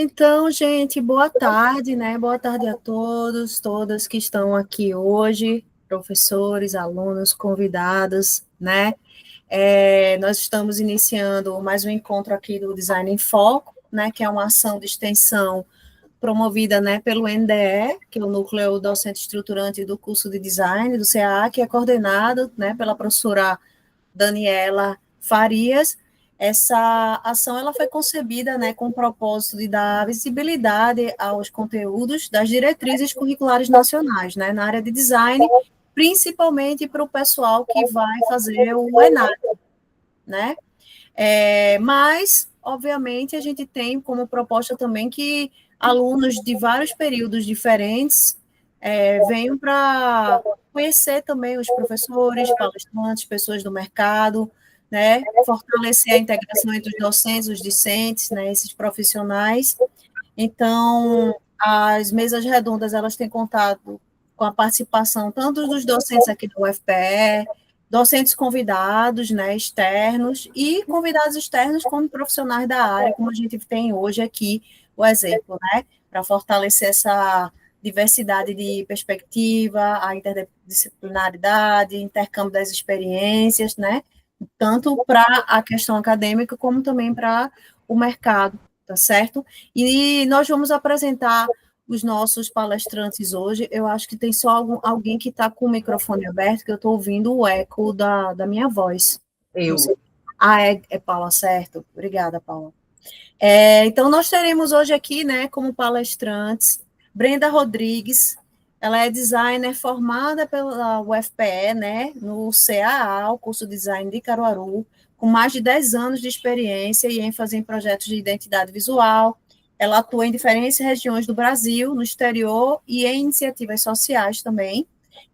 Então, gente, boa tarde, né? Boa tarde a todos, todas que estão aqui hoje, professores, alunos, convidados, né? Nós estamos iniciando mais um encontro aqui do Design em Foco, né? Que é uma ação de extensão promovida, né, pelo NDE, que é o Núcleo Docente Estruturante do curso de Design do CA, que é coordenado, né, pela professora Daniela Farias. Essa ação ela foi concebida, né, com o propósito de dar visibilidade aos conteúdos das diretrizes curriculares nacionais, né, na área de design, principalmente para o pessoal que vai fazer o ENAD, né? Mas, obviamente, a gente tem como proposta também que alunos de vários períodos diferentes venham para conhecer também os professores, palestrantes, pessoas do mercado, né, fortalecer a integração entre os docentes, os discentes, né, esses profissionais. Então, as mesas redondas, elas têm contado com a participação tanto dos docentes aqui do UFPE, docentes convidados, né, externos, e convidados externos como profissionais da área, como a gente tem hoje aqui o exemplo, né, para fortalecer essa diversidade de perspectiva, a interdisciplinaridade, intercâmbio das experiências, né, tanto para a questão acadêmica como também para o mercado, tá certo? E nós vamos apresentar os nossos palestrantes hoje. Eu acho que tem só alguém que está com o microfone aberto, que eu estou ouvindo o eco da minha voz. Não sei. Eu. É Paula, certo? Obrigada, Paula. Então, nós teremos hoje aqui, né, como palestrantes, Brenda Rodrigues. Ela é designer formada pela UFPE, né, no CAA, o curso de design de Caruaru, com mais de 10 anos de experiência e ênfase em projetos de identidade visual. Ela atua em diferentes regiões do Brasil, no exterior e em iniciativas sociais também.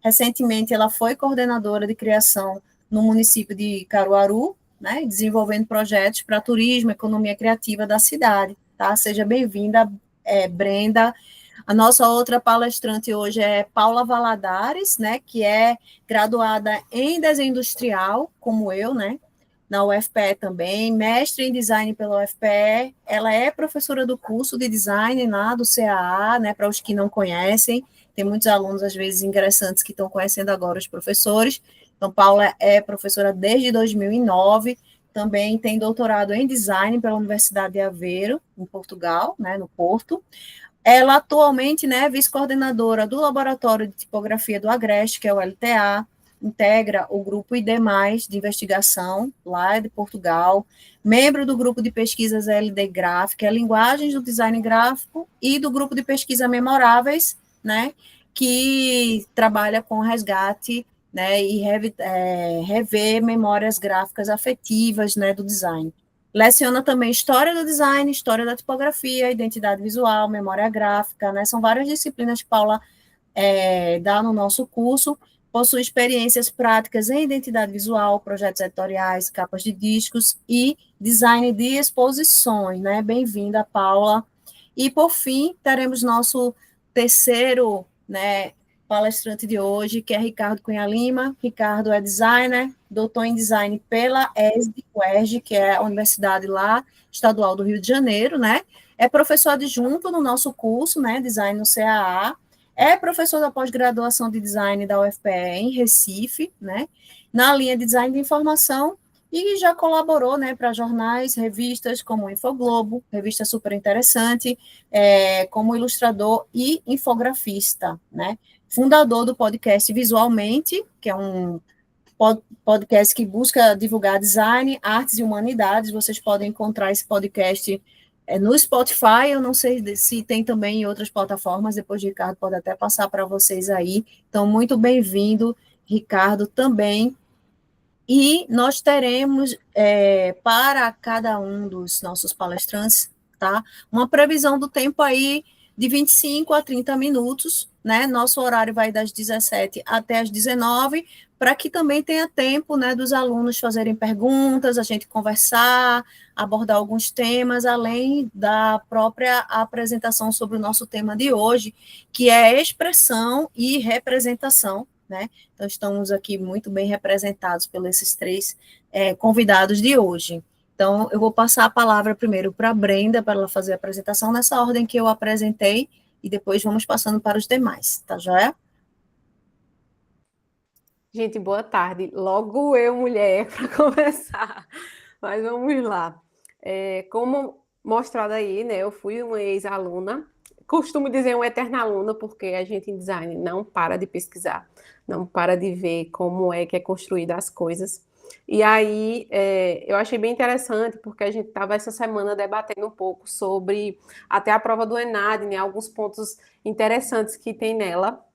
Recentemente, ela foi coordenadora de criação no município de Caruaru, né, desenvolvendo projetos para turismo, economia criativa da cidade. Tá? Seja bem-vinda, Brenda. A nossa outra palestrante hoje é Paula Valadares, né, que é graduada em desenho industrial, como eu, né, na UFPE também, mestre em design pela UFPE. Ela é professora do curso de design lá do CAA, né, para os que não conhecem. Tem muitos alunos, às vezes, ingressantes que estão conhecendo agora os professores. Então, Paula é professora desde 2009, também tem doutorado em design pela Universidade de Aveiro, em Portugal, né, no Porto. Ela atualmente, né, é vice-coordenadora do Laboratório de Tipografia do Agreste, que é o LTA, integra o grupo ID+, de investigação, lá de Portugal, membro do grupo de pesquisas LD Gráfica, Linguagens do Design Gráfico, e do grupo de pesquisa Memoráveis, né, que trabalha com resgate, né, e rever memórias gráficas afetivas, né, do design. Leciona também história do design, história da tipografia, identidade visual, memória gráfica, né? São várias disciplinas que Paula dá no nosso curso. Possui experiências práticas em identidade visual, projetos editoriais, capas de discos e design de exposições, né? Bem-vinda, Paula. E, por fim, teremos nosso terceiro, né, palestrante de hoje, que é Ricardo Cunha Lima. Ricardo é designer, doutor em design pela ESD-UERJ, que é a universidade lá, estadual do Rio de Janeiro, né? É professor adjunto no nosso curso, né, design no CAA, é professor da pós-graduação de design da UFPE em Recife, né, na linha de design de informação, e já colaborou, né, para jornais, revistas como Infoglobo, revista super interessante, como ilustrador e infografista, né, fundador do podcast Visualmente, que é um podcast que busca divulgar design, artes e humanidades. Vocês podem encontrar esse podcast no Spotify, eu não sei se tem também em outras plataformas, depois o Ricardo pode até passar para vocês aí. Então, muito bem-vindo, Ricardo, também. E nós teremos, para cada um dos nossos palestrantes, tá, uma previsão do tempo aí de 25 a 30 minutos, né? Nosso horário vai das 17 até as 19, para que também tenha tempo, né, dos alunos fazerem perguntas, a gente conversar, abordar alguns temas, além da própria apresentação sobre o nosso tema de hoje, que é expressão e representação, né? Então, estamos aqui muito bem representados pelos esses três convidados de hoje. Então, eu vou passar a palavra primeiro para a Brenda, para ela fazer a apresentação nessa ordem que eu apresentei, e depois vamos passando para os demais, tá joia? Gente, boa tarde. Logo eu, mulher, para começar. Mas vamos lá. Como mostrado aí, né? Eu fui uma ex-aluna. Costumo dizer uma eterna aluna, porque a gente em design não para de pesquisar, não para de ver como é que é construída as coisas. E aí, eu achei bem interessante, porque a gente estava essa semana debatendo um pouco sobre até a prova do ENAD, né? Alguns pontos interessantes que tem nela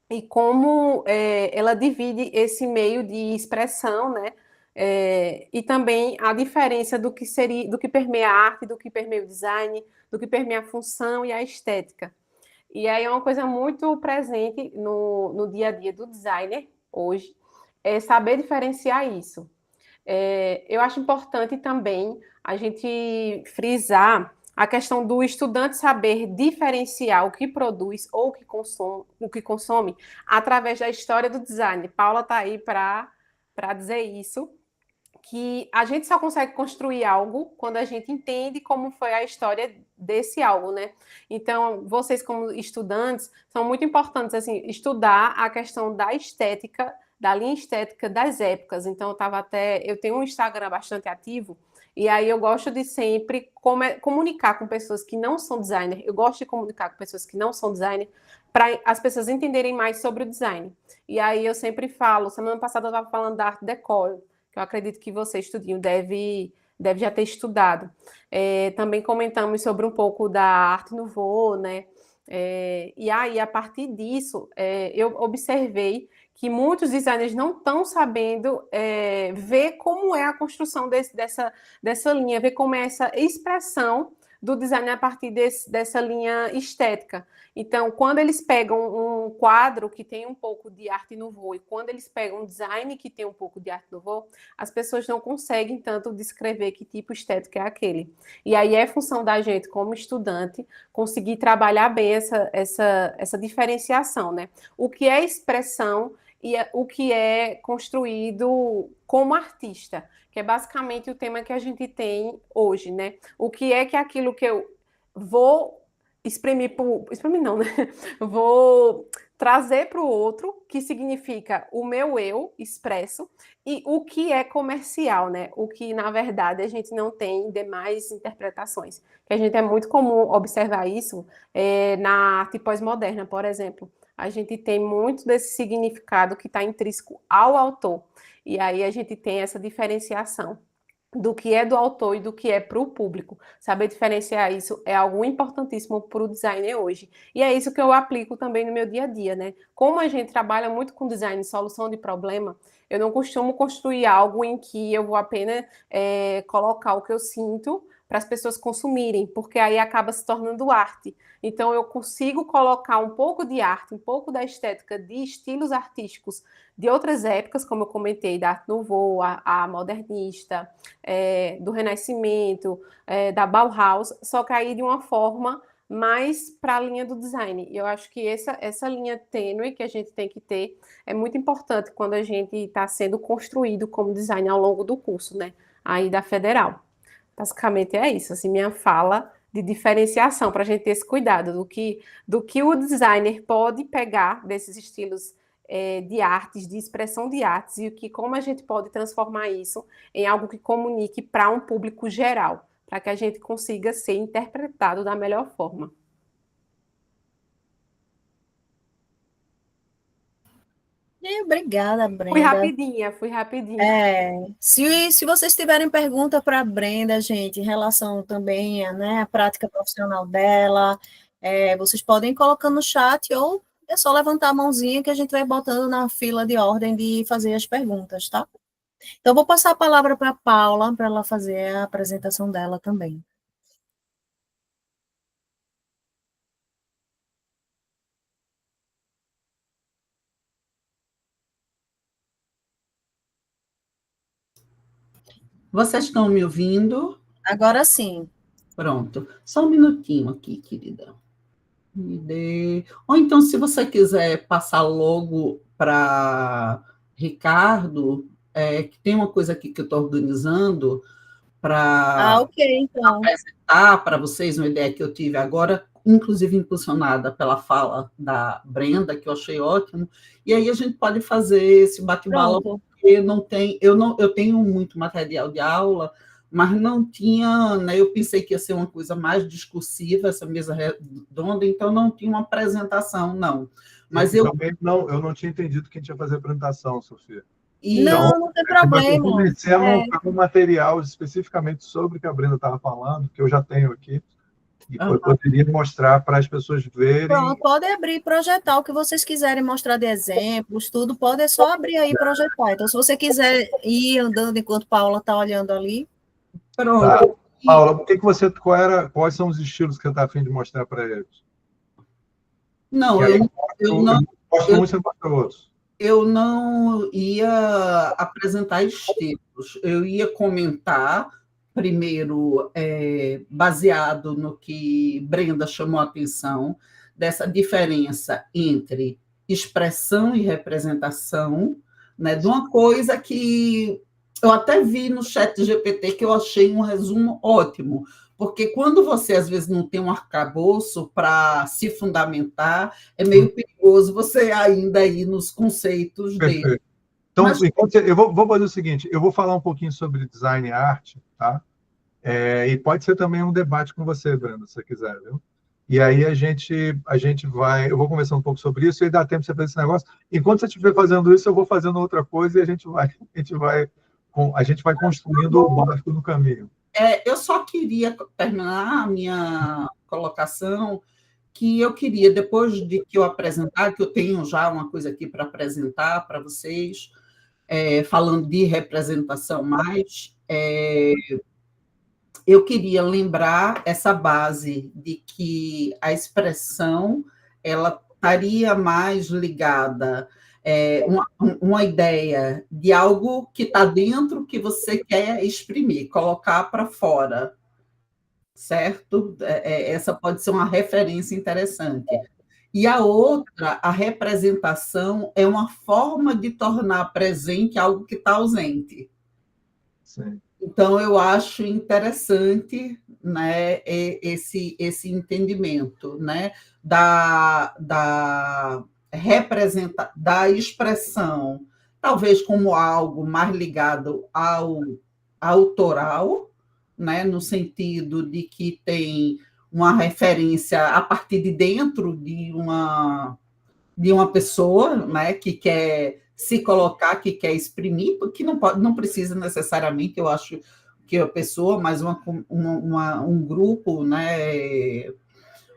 e como ela divide esse meio de expressão, né? E também a diferença do que seria, do que permeia a arte, do que permeia o design, do que permeia a função e a estética. E aí é uma coisa muito presente no dia a dia do designer hoje, é saber diferenciar isso. Eu acho importante também a gente frisar a questão do estudante saber diferenciar o que produz ou o que consome através da história do design. Paula está aí para dizer isso, que a gente só consegue construir algo quando a gente entende como foi a história desse algo, né? Então, vocês como estudantes são muito importantes assim estudar a questão da estética, da linha estética das épocas. Então, eu tenho um Instagram bastante ativo e aí eu gosto de sempre comunicar com pessoas que não são designer. Eu gosto de comunicar com pessoas que não são designer para as pessoas entenderem mais sobre o design. E aí eu sempre falo, semana passada eu estava falando da arte deco, que eu acredito que você, estudinho, deve já ter estudado. Também comentamos sobre um pouco da Arte Nouveau, né? E aí, a partir disso, eu observei que muitos designers não estão sabendo ver como é a construção dessa linha, ver como é essa expressão do design a partir dessa linha estética. Então, quando eles pegam um quadro que tem um pouco de arte nouveau e quando eles pegam um design que tem um pouco de arte nouveau, as pessoas não conseguem tanto descrever que tipo estético é aquele. E aí é função da gente, como estudante, conseguir trabalhar bem essa diferenciação, né? O que é expressão e o que é construído como artista, que é basicamente o tema que a gente tem hoje, né? O que é aquilo que eu vou exprimir não, né? Vou trazer para o outro, que significa o meu eu expresso, e o que é comercial, né? O que, na verdade, a gente não tem demais interpretações. Que a gente é muito comum observar isso na arte pós-moderna, por exemplo. A gente tem muito desse significado que está intrínseco ao autor. E aí a gente tem essa diferenciação do que é do autor e do que é para o público. Saber diferenciar isso é algo importantíssimo para o designer hoje. E é isso que eu aplico também no meu dia a dia, né? Como a gente trabalha muito com design, solução de problema, eu não costumo construir algo em que eu vou apenas colocar o que eu sinto para as pessoas consumirem, porque aí acaba se tornando arte. Então eu consigo colocar um pouco de arte, um pouco da estética de estilos artísticos de outras épocas, como eu comentei, da Arte Nouveau, a modernista, do Renascimento, da Bauhaus, só que aí de uma forma mais para a linha do design. E eu acho que essa linha tênue que a gente tem que ter é muito importante quando a gente está sendo construído como design ao longo do curso, né? Aí da Federal. Basicamente é isso, assim, minha fala de diferenciação, para a gente ter esse cuidado do que o designer pode pegar desses estilos de artes, de expressão de artes, e como a gente pode transformar isso em algo que comunique para um público geral, para que a gente consiga ser interpretado da melhor forma. Obrigada, Brenda. Fui rapidinha. Se vocês tiverem pergunta para a Brenda, gente, em relação também à prática profissional dela, vocês podem ir colocando no chat ou é só levantar a mãozinha que a gente vai botando na fila de ordem de fazer as perguntas, tá? Então, vou passar a palavra para a Paula, para ela fazer a apresentação dela também. Vocês estão me ouvindo? Agora sim. Pronto. Só um minutinho aqui, querida. Ou então, se você quiser passar logo para Ricardo, que tem uma coisa aqui que eu estou organizando, para ok, então. apresentar para vocês uma ideia que eu tive agora, inclusive impulsionada pela fala da Brenda, que eu achei ótimo, e aí a gente pode fazer esse bate-bola, Pronto. porque eu tenho muito material de aula, mas não tinha, né, eu pensei que ia ser uma coisa mais discursiva, essa mesa redonda, então não tinha uma apresentação, não. Mas eu também não, eu não tinha entendido que a gente ia fazer a apresentação, Sofia. Então, Não tem Mas eu problema. comecei a montar um material especificamente sobre o que a Brenda estava falando, que eu já tenho aqui, e eu poderia mostrar para as pessoas verem. Pronto, pode abrir e projetar o que vocês quiserem mostrar de exemplos, tudo, pode, é só abrir aí e projetar. Então, se você quiser ir andando enquanto Paula está olhando ali. pronto. Tá. Paula, quais são os estilos que você está a fim de mostrar para eles? Não, eu não ia apresentar estilos, eu ia comentar, primeiro, baseado no que Brenda chamou a atenção, dessa diferença entre expressão e representação, né, de uma coisa que eu até vi no chat GPT, que eu achei um resumo ótimo, porque quando você, às vezes, não tem um arcabouço para se fundamentar, é meio perigoso você ainda ir nos conceitos dele. Perfeito. Então, eu vou fazer o seguinte, eu vou falar um pouquinho sobre design e arte, tá? E pode ser também um debate com você, Brenda, se você quiser, viu? E aí a gente vai, eu vou conversar um pouco sobre isso e dá tempo de você fazer esse negócio. Enquanto você estiver fazendo isso, eu vou fazendo outra coisa e a gente vai construindo o barco no caminho. Eu só queria terminar a minha colocação, que eu queria, depois de que eu apresentar, que eu tenho já uma coisa aqui para apresentar para vocês, falando de representação mais, eu queria lembrar essa base de que a expressão ela estaria mais ligada uma ideia de algo que está dentro que você quer exprimir, colocar para fora, certo? Essa pode ser uma referência interessante. E a outra, a representação, é uma forma de tornar presente algo que está ausente. Sim. Então, eu acho interessante, né, esse entendimento, né, da expressão, talvez como algo mais ligado ao autoral, né, no sentido de que tem uma referência a partir de dentro de uma pessoa, né, que quer se colocar, que quer exprimir, porque não precisa necessariamente, eu acho, que a pessoa, mas um grupo, né,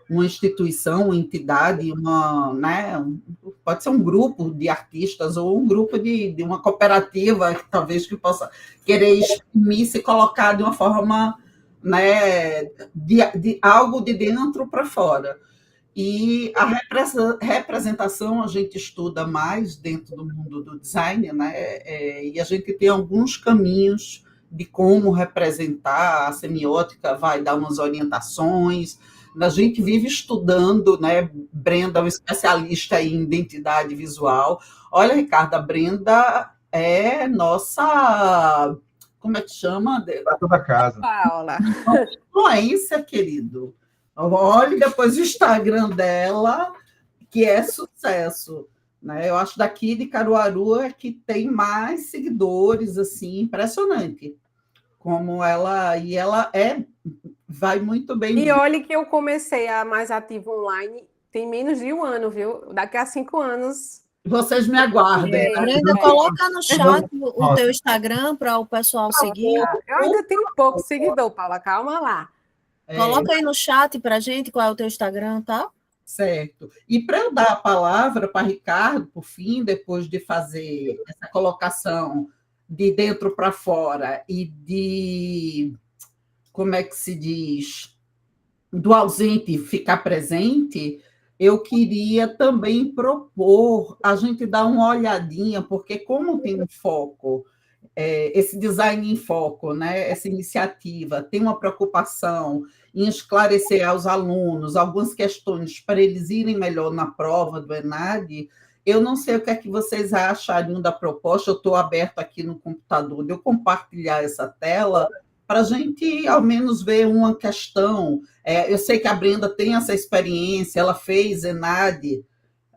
uma instituição, uma entidade, né, pode ser um grupo de artistas ou um grupo de uma cooperativa, talvez, que possa querer exprimir, se colocar de uma forma, né, de algo de dentro para fora. E a representação a gente estuda mais dentro do mundo do design, né? E a gente tem alguns caminhos de como representar, a semiótica vai dar umas orientações, a gente vive estudando, né? Brenda é uma especialista em identidade visual. Olha, Ricardo, a Brenda é nossa, como é que chama? Da casa. Paula. Influência, querido. Olhe depois o Instagram dela, que é sucesso. Né? Eu acho daqui de Caruaru é que tem mais seguidores, assim, impressionante. Como ela... E ela vai muito bem. E olhe que eu comecei a mais ativo online tem menos de um ano, viu? Daqui a 5 anos... Vocês me aguardem. Brenda, coloca no chat o teu Instagram para o pessoal seguir. Eu ainda tenho pouco seguidor, Paula, calma lá. Coloca aí no chat para a gente qual é o teu Instagram, tá? Certo. E para eu dar a palavra para Ricardo, por fim, depois de fazer essa colocação de dentro para fora e de, como é que se diz, do ausente ficar presente, eu queria também propor a gente dar uma olhadinha, porque como tem um foco, esse design em foco, né? Essa iniciativa tem uma preocupação em esclarecer aos alunos algumas questões para eles irem melhor na prova do ENAD. Eu não sei o que é que vocês achariam da proposta, eu estou aberto aqui no computador de eu compartilhar essa tela para a gente, ao menos, ver uma questão. Eu sei que a Brenda tem essa experiência, ela fez ENAD,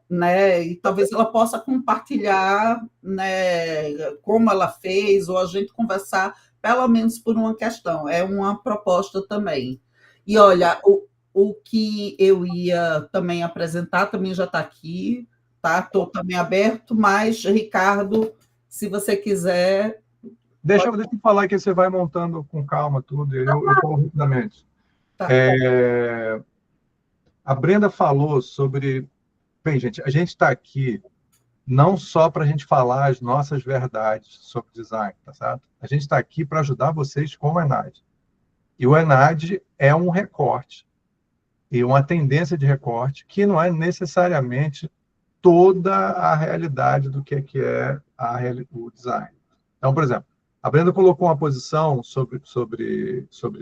né? E talvez ela possa compartilhar, né, como ela fez, ou a gente conversar, pelo menos por uma questão. É uma proposta também. E olha, o que eu ia também apresentar também já está aqui, tá? Estou também aberto, mas, Ricardo, se você quiser. Deixa eu falar que você vai montando com calma tudo, eu falo rapidamente. Tá. A Brenda falou sobre... Bem, gente, a gente está aqui não só para a gente falar as nossas verdades sobre design, tá certo? A gente está aqui para ajudar vocês com o ENAD. E o ENAD é um recorte, e uma tendência de recorte que não é necessariamente toda a realidade do que é o design. Então, por exemplo, a Brenda colocou uma posição sobre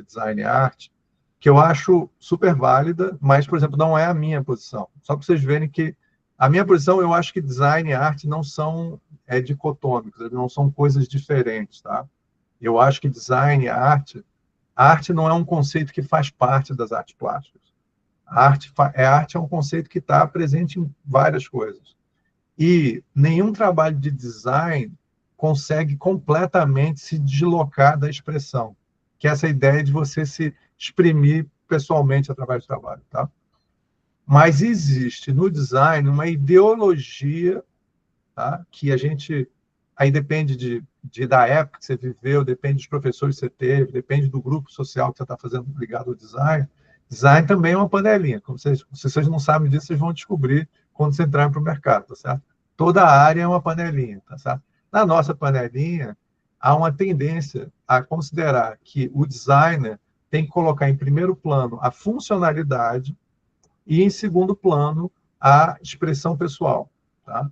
design e arte que eu acho super válida, mas, por exemplo, não é a minha posição. Só para vocês verem que a minha posição, eu acho que design e arte não são dicotômicos, não são coisas diferentes, tá? Eu acho que design e arte não é um conceito que faz parte das artes plásticas. A arte é um conceito que está presente em várias coisas. E nenhum trabalho de design consegue completamente se deslocar da expressão, que é essa ideia de você se exprimir pessoalmente através do trabalho, tá? Mas existe no design uma ideologia, tá? Que a gente... Aí depende da época que você viveu, depende dos professores que você teve, depende do grupo social que você está fazendo ligado ao design. Design também é uma panelinha. Como se vocês não sabem disso, vocês vão descobrir quando vocês entrarem para o mercado, tá certo? Toda a área é uma panelinha, tá certo? Na nossa panelinha, há uma tendência a considerar que o designer tem que colocar em primeiro plano a funcionalidade e, em segundo plano, a expressão pessoal, tá?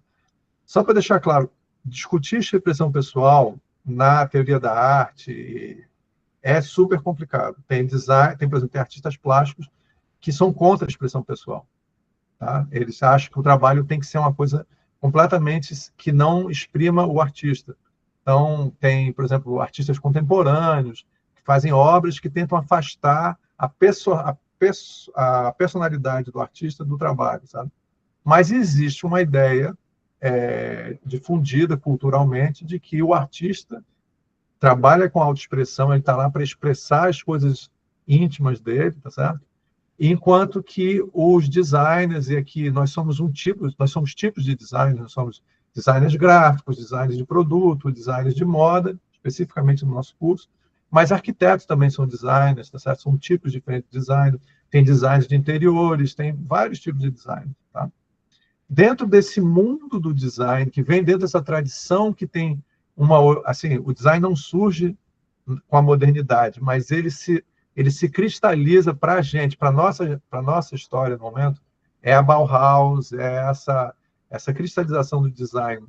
Só para deixar claro, discutir expressão pessoal na teoria da arte é super complicado. Tem design, por exemplo, tem artistas plásticos que são contra a expressão pessoal, tá? Eles acham que o trabalho tem que ser uma coisa completamente que não exprima o artista. Então, tem, por exemplo, artistas contemporâneos que fazem obras que tentam afastar a personalidade do artista do trabalho, sabe? Mas existe uma ideia difundida culturalmente de que o artista trabalha com autoexpressão, ele está lá para expressar as coisas íntimas dele, tá certo? Enquanto que os designers, e aqui nós somos tipos de designers, nós somos designers gráficos, designers de produto, designers de moda, especificamente no nosso curso, mas arquitetos também são designers, tá certo? São tipos diferentes de design, tem designers de interiores, tem vários tipos de design, tá? Dentro desse mundo do design, que vem dentro dessa tradição que tem assim, o design não surge com a modernidade, mas ele se cristaliza para a gente, para a nossa história no momento, é a Bauhaus, é essa cristalização do design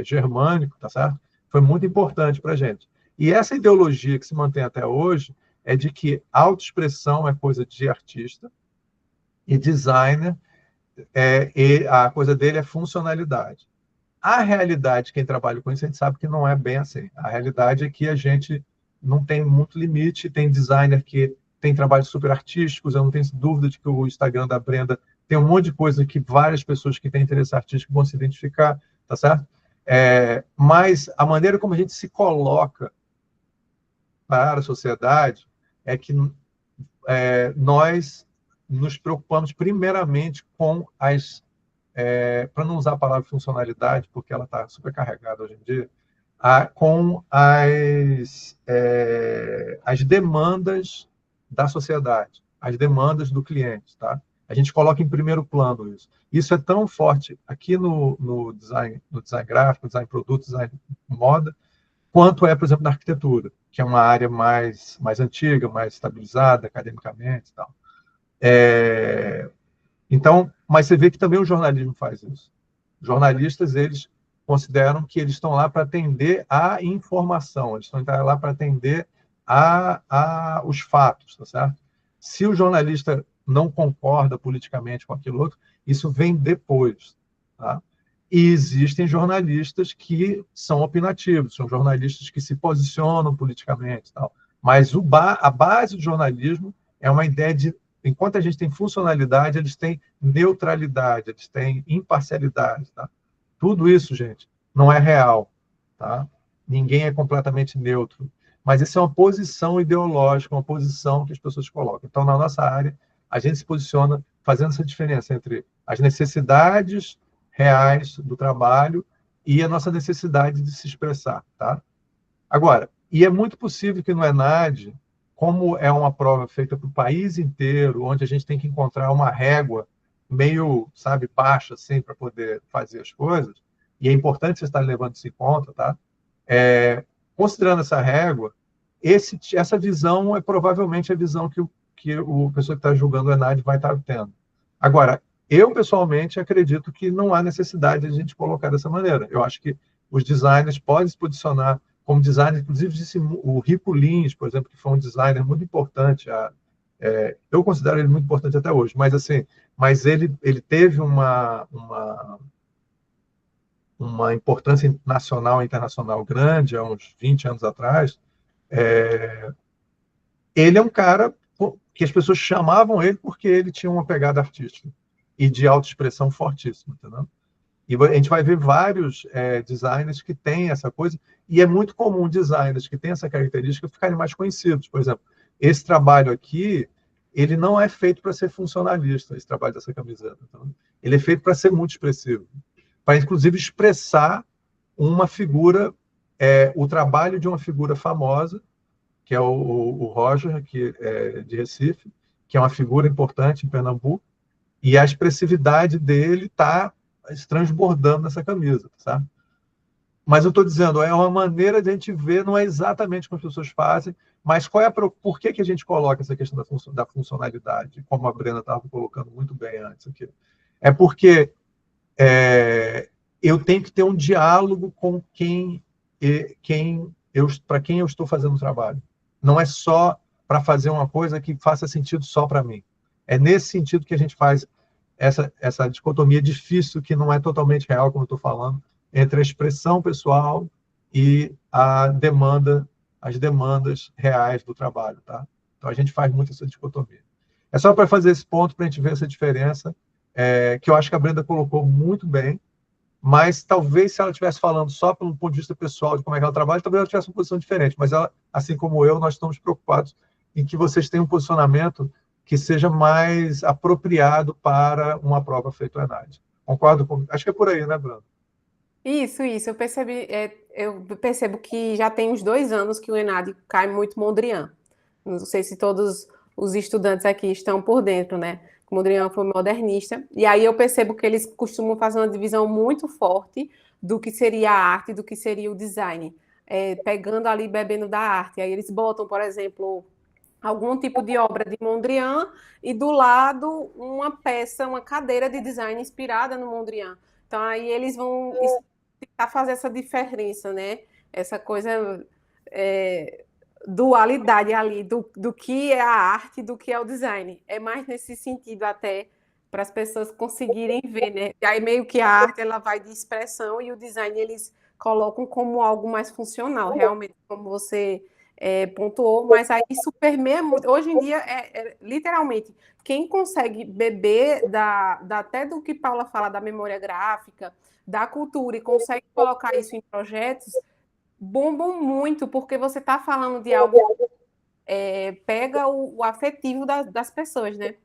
germânico, tá certo? Foi muito importante para a gente. E essa ideologia que se mantém até hoje é de que autoexpressão é coisa de artista e designer, e a coisa dele é funcionalidade. A realidade, quem trabalha com isso, a gente sabe que não é bem assim. A realidade é que a gente não tem muito limite, tem designer que tem trabalhos super artísticos, eu não tenho dúvida de que o Instagram da Brenda tem um monte de coisa que várias pessoas que têm interesse artístico vão se identificar, tá certo? Mas a maneira como a gente se coloca para a sociedade é que nós nos preocupamos primeiramente com para não usar a palavra funcionalidade, porque ela está super carregada hoje em dia, com as demandas da sociedade, as demandas do cliente, tá? A gente coloca em primeiro plano isso. Isso é tão forte aqui no design gráfico, design produto, design moda, quanto por exemplo, na arquitetura, que é uma área mais antiga, mais estabilizada academicamente e tal. Então, mas você vê que também o jornalismo faz isso. Os jornalistas, eles consideram que eles estão lá para atender à informação, eles estão lá para atender os fatos, tá certo? Se o jornalista não concorda politicamente com aquilo outro, isso vem depois, tá? E existem jornalistas que são opinativos, são jornalistas que se posicionam politicamente, tal. Mas a base do jornalismo é uma ideia de, enquanto a gente tem funcionalidade, eles têm neutralidade, eles têm imparcialidade. Tá? Tudo isso, gente, não é real. Tá? Ninguém é completamente neutro. Mas isso é uma posição ideológica, uma posição que as pessoas colocam. Então, na nossa área, a gente se posiciona fazendo essa diferença entre as necessidades reais do trabalho e a nossa necessidade de se expressar. Tá? Agora, e é muito possível que no ENAD, como é uma prova feita para o país inteiro, onde a gente tem que encontrar uma régua meio, sabe, baixa, assim, para poder fazer as coisas, e é importante você estar levando isso em conta, tá? Considerando essa régua, essa visão é provavelmente a visão que o pessoa que está julgando o ENAD vai estar tendo. Agora, eu, pessoalmente, acredito que não há necessidade de a gente colocar dessa maneira. Eu acho que os designers podem se posicionar como designer, inclusive disse o Rico Lins, por exemplo, que foi um designer muito importante. Eu considero ele muito importante até hoje, mas assim, ele teve uma importância nacional e internacional grande há uns 20 anos atrás. Ele é um cara que as pessoas chamavam ele porque ele tinha uma pegada artística e de autoexpressão fortíssima, entendeu? E a gente vai ver vários designers que têm essa coisa, e é muito comum designers que têm essa característica ficarem mais conhecidos. Por exemplo, esse trabalho aqui, ele não é feito para ser funcionalista, esse trabalho dessa camiseta. Então, ele é feito para ser muito expressivo, para, inclusive, expressar uma figura, o trabalho de uma figura famosa, que é o Roger, que é de Recife, que é uma figura importante em Pernambuco, e a expressividade dele está transbordando nessa camisa, sabe? Mas eu estou dizendo, é uma maneira de a gente ver, não é exatamente como as pessoas fazem, mas por que a gente coloca essa questão da funcionalidade, como a Brenda estava colocando muito bem antes aqui? É porque eu tenho que ter um diálogo com para quem eu estou fazendo o trabalho. Não é só para fazer uma coisa que faça sentido só para mim. É nesse sentido que a gente faz essa dicotomia difícil, que não é totalmente real, como eu estou falando, entre a expressão pessoal e as demandas reais do trabalho. Tá? Então, a gente faz muito essa dicotomia. É só para fazer esse ponto, para a gente ver essa diferença, que eu acho que a Brenda colocou muito bem, mas talvez se ela estivesse falando só pelo ponto de vista pessoal de como é que ela trabalha, talvez ela tivesse uma posição diferente, mas ela, assim como eu, nós estamos preocupados em que vocês tenham um posicionamento que seja mais apropriado para uma prova feita no ENAD. Concordo com... Acho que é por aí, né, Bruno? Isso. Eu percebo que já tem uns 2 anos que o ENAD cai muito Mondrian. Não sei se todos os estudantes aqui estão por dentro, né? O Mondrian foi modernista. E aí eu percebo que eles costumam fazer uma divisão muito forte do que seria a arte e do que seria o design. Pegando ali, bebendo da arte. Aí eles botam, por exemplo, algum tipo de obra de Mondrian e do lado uma peça, uma cadeira de design inspirada no Mondrian. Então aí eles vão tentar fazer essa diferença, né? Essa coisa, dualidade ali do que é a arte e do que é o design. É mais nesse sentido até para as pessoas conseguirem ver, né? E aí meio que a arte ela vai de expressão e o design eles colocam como algo mais funcional, realmente, como você pontuou, mas aí isso permeia muito. Hoje em dia, literalmente, quem consegue beber até do que Paula fala da memória gráfica, da cultura, e consegue colocar isso em projetos, bombam muito, porque você está falando de algo pega o afetivo das pessoas, né?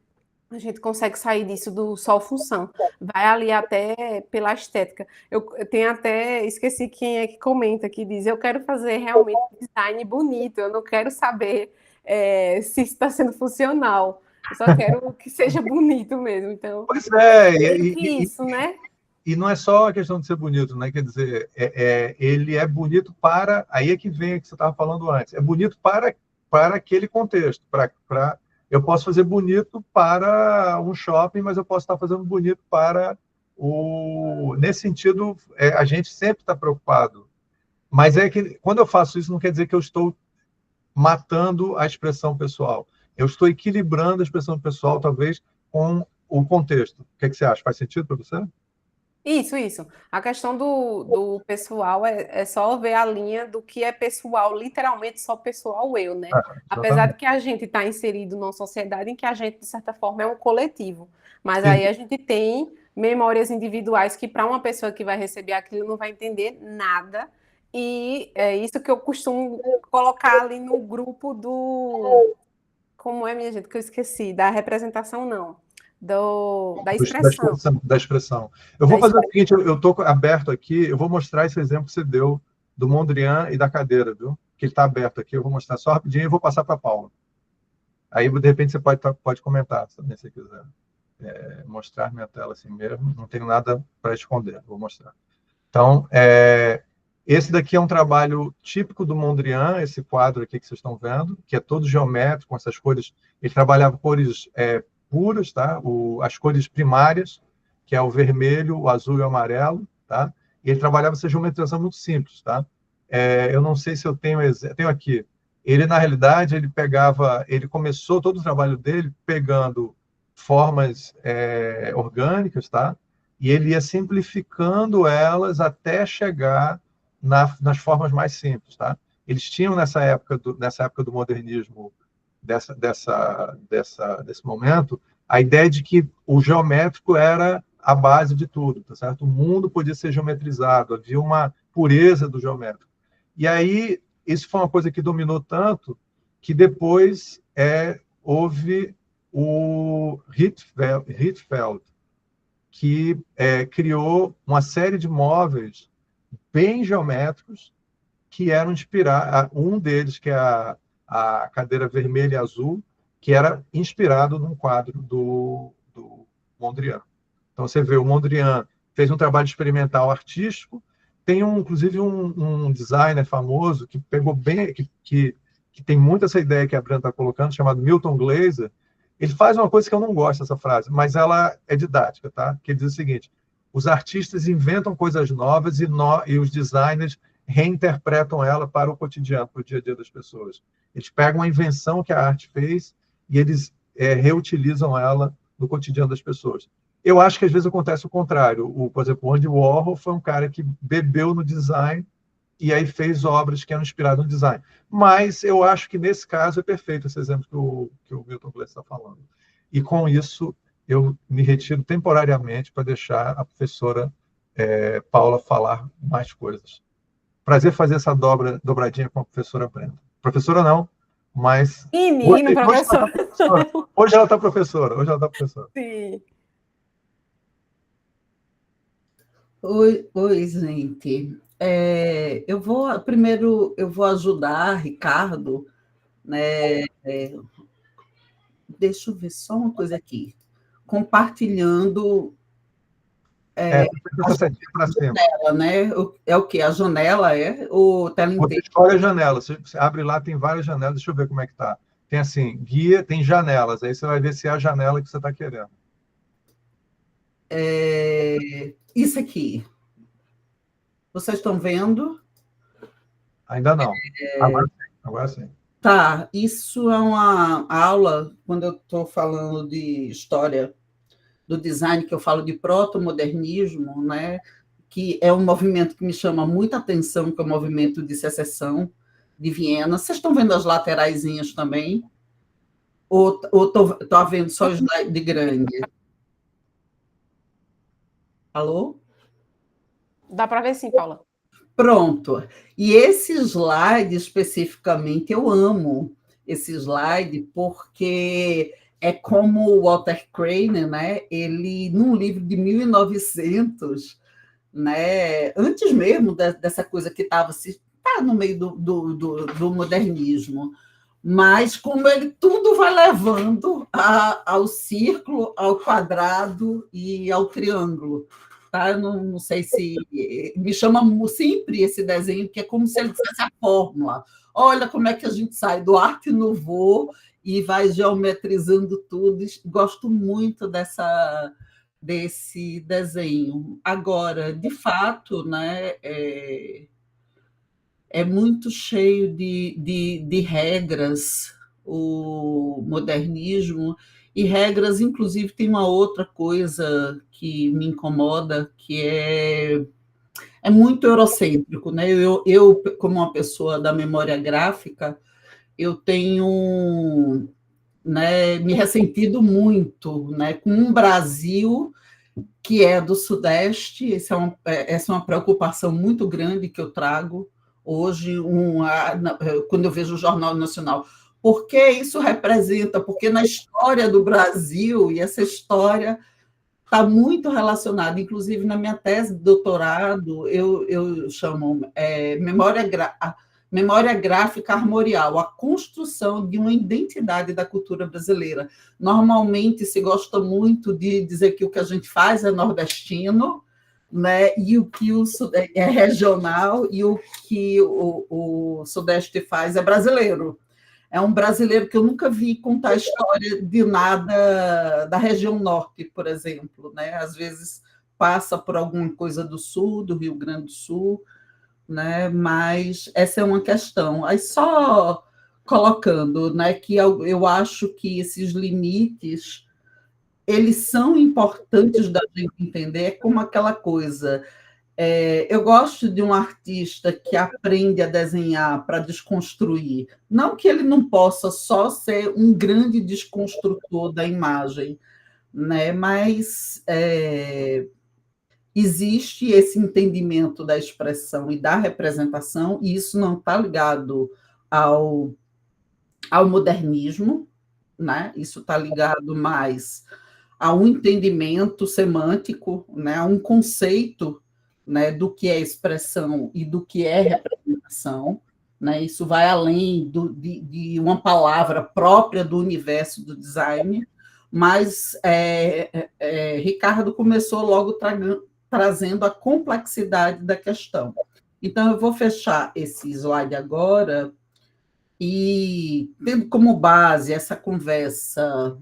A gente consegue sair disso do só função. Vai ali até pela estética. Eu tenho até, esqueci quem é que comenta, que diz, eu quero fazer realmente design bonito, eu não quero saber se está sendo funcional. Eu só quero que seja bonito mesmo. Então, pois é, isso, né? E não é só a questão de ser bonito, né? Quer dizer, ele é bonito para... Aí é que vem o que você estava falando antes. É bonito para aquele contexto. Eu posso fazer bonito para um shopping, mas eu posso estar fazendo bonito para Nesse sentido, a gente sempre está preocupado. Mas é que, quando eu faço isso, não quer dizer que eu estou matando a expressão pessoal. Eu estou equilibrando a expressão pessoal, talvez, com o contexto. O que você acha? Faz sentido para você? Isso. A questão do pessoal é só ver a linha do que é pessoal, literalmente só pessoal eu, né? Apesar de Exatamente. que a gente está inserido numa sociedade em que a gente, de certa forma, é um coletivo. Mas Sim. aí a gente tem memórias individuais que, para uma pessoa que vai receber aquilo, não vai entender nada. E é isso que eu costumo colocar ali no grupo do. Como é, minha gente, que eu esqueci? Da representação, não. Da Da expressão. expressão, da expressão. Eu Da vou fazer o expressão. seguinte, eu estou aberto aqui, eu vou mostrar esse exemplo que você deu do Mondrian e da cadeira, viu? Que ele está aberto aqui, eu vou mostrar só rapidinho e vou passar para a Paula. Aí, de repente, você pode comentar, se você quiser. Mostrar minha tela assim mesmo, não tenho nada para esconder, vou mostrar. Então, esse daqui é um trabalho típico do Mondrian, esse quadro aqui que vocês estão vendo, que é todo geométrico, com essas cores. Ele trabalhava cores puras, tá? As cores primárias, que é o vermelho, o azul e o amarelo, tá? E ele trabalhava essa geometrização muito simples, tá? Eu não sei se eu tenho aqui. Ele, na realidade, ele começou todo o trabalho dele pegando formas orgânicas, tá? E ele ia simplificando elas até chegar nas formas mais simples, tá? Eles tinham nessa época do modernismo, desse momento, a ideia de que o geométrico era a base de tudo, tá certo? O mundo podia ser geometrizado, havia uma pureza do geométrico. E aí, isso foi uma coisa que dominou tanto que depois houve o Rietveld, que criou uma série de móveis bem geométricos que eram inspirados, um deles, que é a cadeira vermelha e azul, que era inspirado num quadro do Mondrian. Então, você vê, o Mondrian fez um trabalho experimental artístico, tem inclusive um designer famoso que pegou bem, que tem muito essa ideia que a Brenda está colocando, chamado Milton Glaser. Ele faz uma coisa que eu não gosto dessa frase, mas ela é didática, tá? Que ele diz o seguinte: os artistas inventam coisas novas e os designers reinterpretam ela para o cotidiano, para o dia a dia das pessoas. Eles pegam a invenção que a arte fez e eles reutilizam ela no cotidiano das pessoas. Eu acho que às vezes acontece o contrário. Por exemplo, o Andy Warhol foi um cara que bebeu no design e aí fez obras que eram inspiradas no design. Mas eu acho que nesse caso é perfeito esse exemplo que o Milton Glaser está falando. E com isso eu me retiro temporariamente para deixar a professora Paula falar mais coisas. Prazer fazer essa dobradinha com a professora Brenda. Professora não, mas Menino, professor. Hoje ela está professora. Hoje ela está professora. Sim. Oi, gente. Primeiro eu vou ajudar Ricardo, né? Deixa eu ver só uma coisa aqui. Compartilhando para cima. janela, né? É o quê? A janela ou tela inteira? Você escolhe a janela. Você abre lá, tem várias janelas. Deixa eu ver como é que tá. Tem assim, guia, tem janelas. Aí você vai ver se é a janela que você está querendo. Isso aqui. Vocês estão vendo? Ainda não. Agora sim. Tá, isso é uma aula, quando eu estou falando de história do design, que eu falo de proto-modernismo, né? Que é um movimento que me chama muita atenção, que é o movimento de secessão de Viena. Vocês estão vendo as lateraisinhas também? Ou estou vendo só o slide grande? Alô? Dá para ver sim, Paula. Pronto. E esse slide, especificamente, eu amo esse slide, porque é como o Walter Crane, né? Ele, num livro de 1900, né? Antes mesmo dessa coisa que estava no meio do modernismo, mas como ele tudo vai levando ao círculo, ao quadrado e ao triângulo. Tá? Eu não sei se... Me chama sempre esse desenho, que é como se ele dissesse a fórmula. Olha como é que a gente sai do Art Nouveau e vai geometrizando tudo. Gosto muito desse desenho. Agora, de fato, né, é muito cheio de regras o modernismo, E regras, inclusive, tem uma outra coisa que me incomoda, que é muito eurocêntrico, né? Eu, como uma pessoa da memória gráfica, eu tenho, né, me ressentido muito, né, com um Brasil que é do Sudeste. Essa é uma preocupação muito grande que eu trago hoje, quando eu vejo o Jornal Nacional. Por que isso representa? Porque na história do Brasil, e essa história está muito relacionada, inclusive na minha tese de doutorado, eu chamo memória gráfica armorial, a construção de uma identidade da cultura brasileira. Normalmente se gosta muito de dizer que o que a gente faz é nordestino, né? E o que é regional, e o que o Sudeste faz é brasileiro. É um brasileiro que eu nunca vi contar a história de nada da região norte, por exemplo, né? Às vezes passa por alguma coisa do sul, do Rio Grande do Sul, né? Mas essa é uma questão. Aí só colocando, né, que eu acho que esses limites eles são importantes da gente entender, é como aquela coisa. Eu gosto de um artista que aprende a desenhar para desconstruir. Não que ele não possa só ser um grande desconstrutor da imagem, né? Mas existe esse entendimento da expressão e da representação, e isso não está ligado ao modernismo, né? Isso está ligado mais a um entendimento semântico, né? A um conceito, né, do que é expressão e do que é representação, né? Isso vai além de uma palavra própria do universo do design, mas Ricardo começou logo trazendo a complexidade da questão. Então, eu vou fechar esse slide agora e, tendo como base essa conversa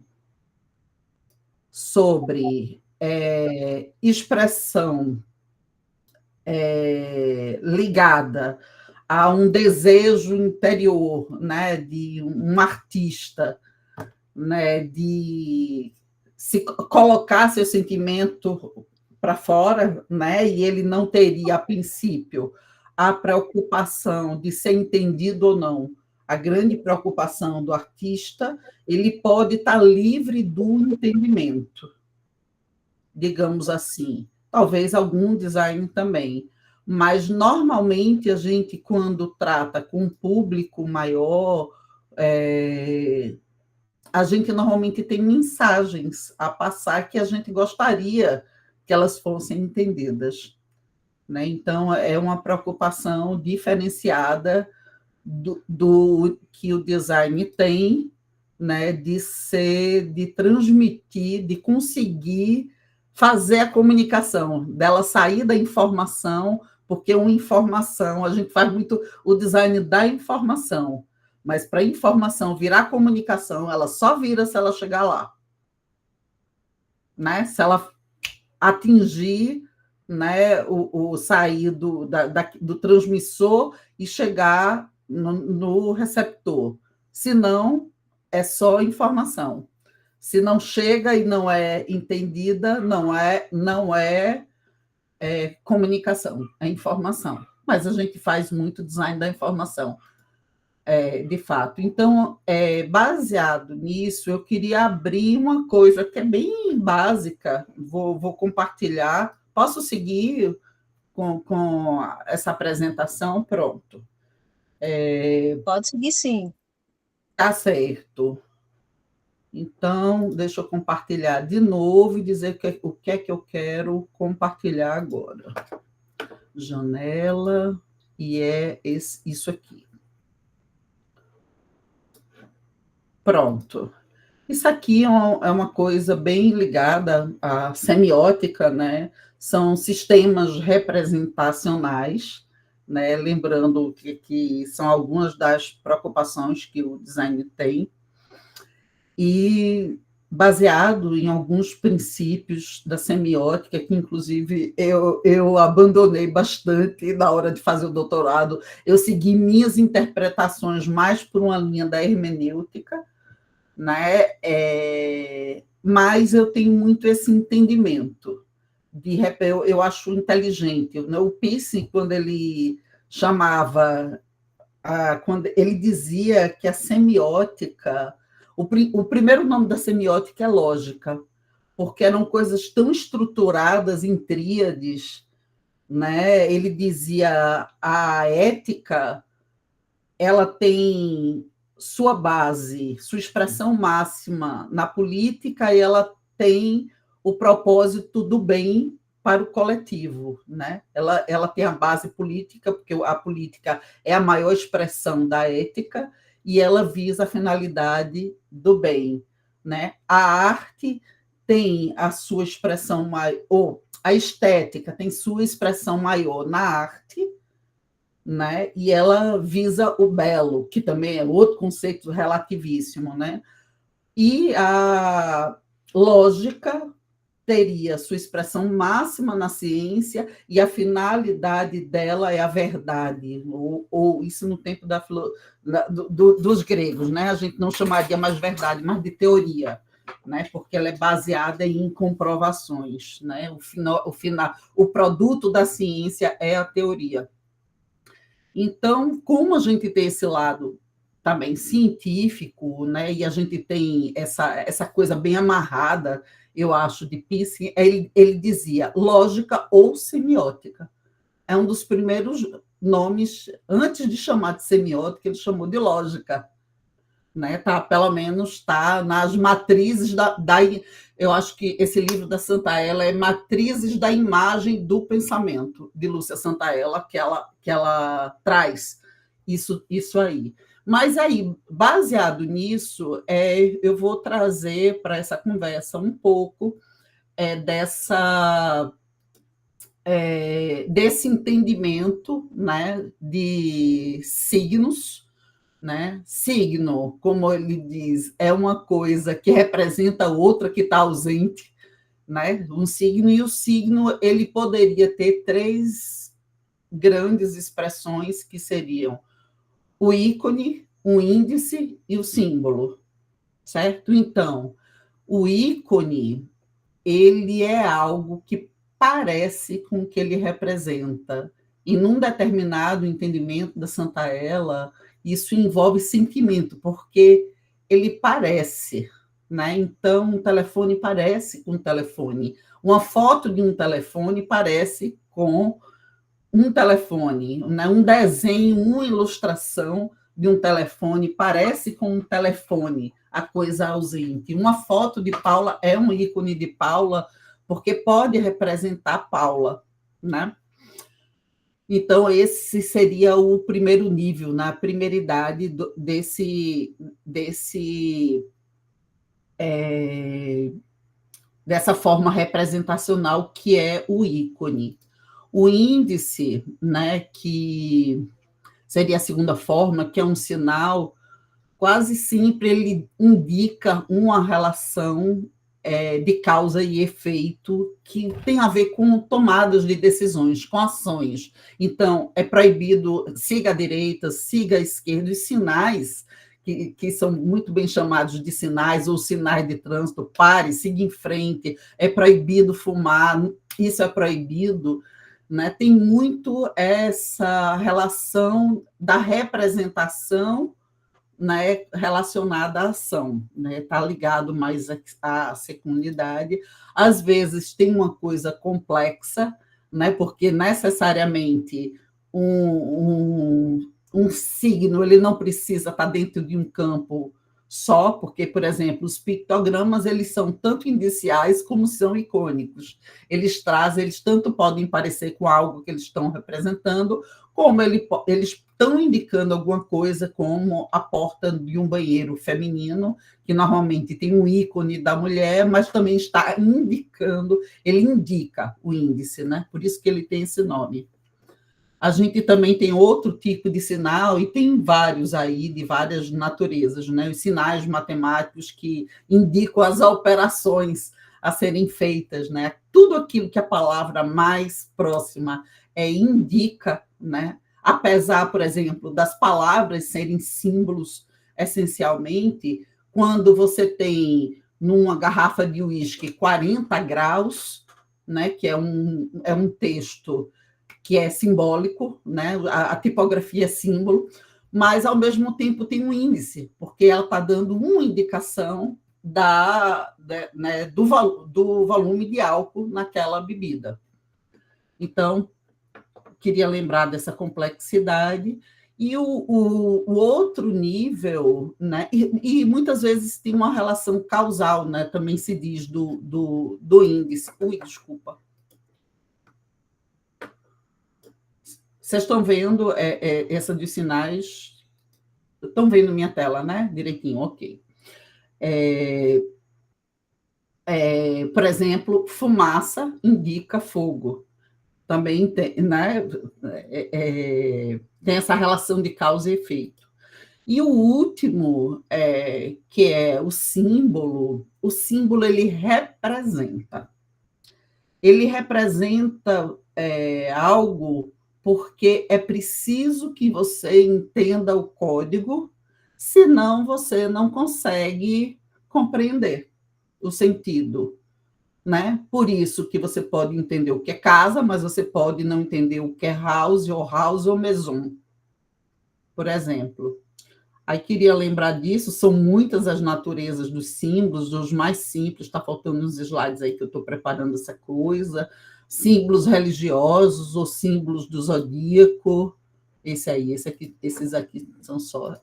sobre expressão ligada a um desejo interior, né, de um artista, né, de se colocar seu sentimento para fora, né, e ele não teria, a princípio, a preocupação de ser entendido ou não. A grande preocupação do artista, ele pode estar livre do entendimento, digamos assim. Talvez algum design também. Mas, normalmente, a gente, quando trata com um público maior, a gente normalmente tem mensagens a passar que a gente gostaria que elas fossem entendidas, né? Então, é uma preocupação diferenciada do que o design tem, né? De transmitir, de conseguir fazer a comunicação, dela sair da informação, porque uma informação, a gente faz muito o design da informação, mas para a informação virar comunicação, ela só vira se ela chegar lá, né? Se ela atingir, né, o sair do transmissor e chegar no receptor. Se não, é só informação. Se não chega e não é entendida, não é comunicação, é informação. Mas a gente faz muito design da informação, de fato. Então, baseado nisso, eu queria abrir uma coisa que é bem básica, vou compartilhar. Posso seguir com essa apresentação? Pronto. Pode seguir, sim. Tá certo. Então, deixa eu compartilhar de novo e dizer o que é que eu quero compartilhar agora. Janela, e isso aqui. Pronto. Isso aqui é uma coisa bem ligada à semiótica, né? São sistemas representacionais, né? Lembrando que são algumas das preocupações que o design tem, e baseado em alguns princípios da semiótica, que, inclusive, eu abandonei bastante na hora de fazer o doutorado. Eu segui minhas interpretações mais por uma linha da hermenêutica, né? Mas eu tenho muito esse entendimento. Eu acho inteligente. Né? O Pisse, quando ele chamava, quando ele dizia que a semiótica, o primeiro nome da semiótica é lógica, porque eram coisas tão estruturadas em tríades, né? Ele dizia a ética, ela tem sua base, sua expressão máxima na política, e ela tem o propósito do bem para o coletivo, né? Ela tem a base política, porque a política é a maior expressão da ética, e ela visa a finalidade do bem, né? A arte tem a sua expressão maior, a estética tem sua expressão maior na arte, né? E ela visa o belo, que também é outro conceito relativíssimo, né? E a lógica teria sua expressão máxima na ciência, e a finalidade dela é a verdade, ou isso no tempo dos gregos, né? A gente não chamaria mais verdade, mas de teoria, né? Porque ela é baseada em comprovações, né? O produto da ciência é a teoria. Então, como a gente tem esse lado também científico, né, e a gente tem essa coisa bem amarrada, eu acho, de Pisse, ele dizia lógica ou semiótica. É um dos primeiros nomes, antes de chamar de semiótica, ele chamou de lógica. Né? Pelo menos está nas matrizes eu acho que esse livro da Santaella é Matrizes da Imagem do Pensamento, de Lúcia Santaella, que ela traz isso aí. Mas aí, baseado nisso, eu vou trazer para essa conversa um pouco desse entendimento, né, de signos, né? Signo, como ele diz, é uma coisa que representa outra que está ausente, né? Um signo, e o signo ele poderia ter 3 grandes expressões, que seriam o ícone, o índice e o símbolo, certo? Então, o ícone, ele é algo que parece com o que ele representa. E num determinado entendimento da Santaella, isso envolve sentimento, porque ele parece, né? Então, um telefone parece com um telefone. Uma foto de um telefone parece com um telefone, né? Um desenho, uma ilustração de um telefone parece com um telefone, a coisa ausente. Uma foto de Paula é um ícone de Paula, porque pode representar Paula, né? Então, esse seria o primeiro nível, na primeira idade dessa forma representacional que é o ícone. O índice, né, que seria a segunda forma, que é um sinal, quase sempre ele indica uma relação de causa e efeito que tem a ver com tomadas de decisões, com ações. Então, é proibido, siga à direita, siga à esquerda, e sinais que são muito bem chamados de sinais, ou sinais de trânsito, pare, siga em frente, é proibido fumar, isso é proibido, né? Tem muito essa relação da representação, né, relacionada à ação, né? Está ligado mais à secundidade. Às vezes tem uma coisa complexa, né? Porque necessariamente um signo ele não precisa estar dentro de um campo só, porque, por exemplo, os pictogramas eles são tanto indiciais como são icônicos. Eles tanto podem parecer com algo que eles estão representando, como eles estão indicando alguma coisa, como a porta de um banheiro feminino, que normalmente tem um ícone da mulher, mas também está indicando, ele indica o índice, né? Por isso que ele tem esse nome. A gente também tem outro tipo de sinal, e tem vários aí, de várias naturezas, né? Os sinais matemáticos que indicam as operações a serem feitas, né? Tudo aquilo que a palavra mais próxima indica, né? Apesar, por exemplo, das palavras serem símbolos essencialmente, quando você tem numa garrafa de uísque 40 graus, né, que é um texto que é simbólico, né, a tipografia é símbolo, mas, ao mesmo tempo, tem um índice, porque ela está dando uma indicação né, do volume de álcool naquela bebida. Então, queria lembrar dessa complexidade. E o outro nível, né, e muitas vezes tem uma relação causal, né, também se diz do índice. Ui, desculpa. Vocês estão vendo essa dos sinais? Estão vendo minha tela, né? Direitinho, ok. Por exemplo, fumaça indica fogo. Também tem, né? Tem essa relação de causa e efeito. E o último, que é o símbolo ele representa. Ele representa algo porque é preciso que você entenda o código, senão você não consegue compreender o sentido, né? Por isso que você pode entender o que é casa, mas você pode não entender o que é house ou maison, por exemplo. Aí queria lembrar disso, são muitas as naturezas dos símbolos, dos mais simples, está faltando uns slides aí que eu estou preparando essa coisa, símbolos religiosos ou símbolos do zodíaco, esses aqui são só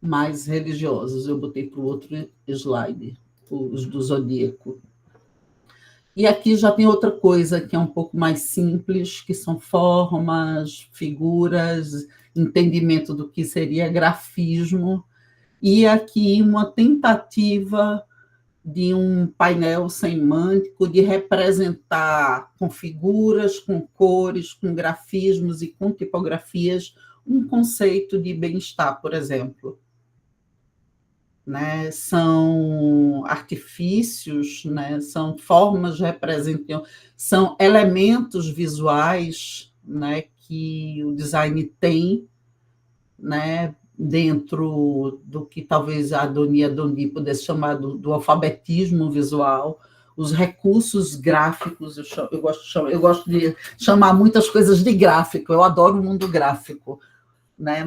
mais religiosos, eu botei para o outro slide, os do zodíaco. E aqui já tem outra coisa que é um pouco mais simples, que são formas, figuras, entendimento do que seria grafismo, e aqui uma tentativa de um painel semântico de representar com figuras, com cores, com grafismos e com tipografias um conceito de bem-estar, por exemplo. Né, são artifícios, né, são formas representativas, são elementos visuais, né, que o design tem, né, dentro do que talvez a Adoni pudesse chamar do alfabetismo visual, os recursos gráficos, eu gosto de chamar muitas coisas de gráfico, eu adoro o mundo gráfico, né?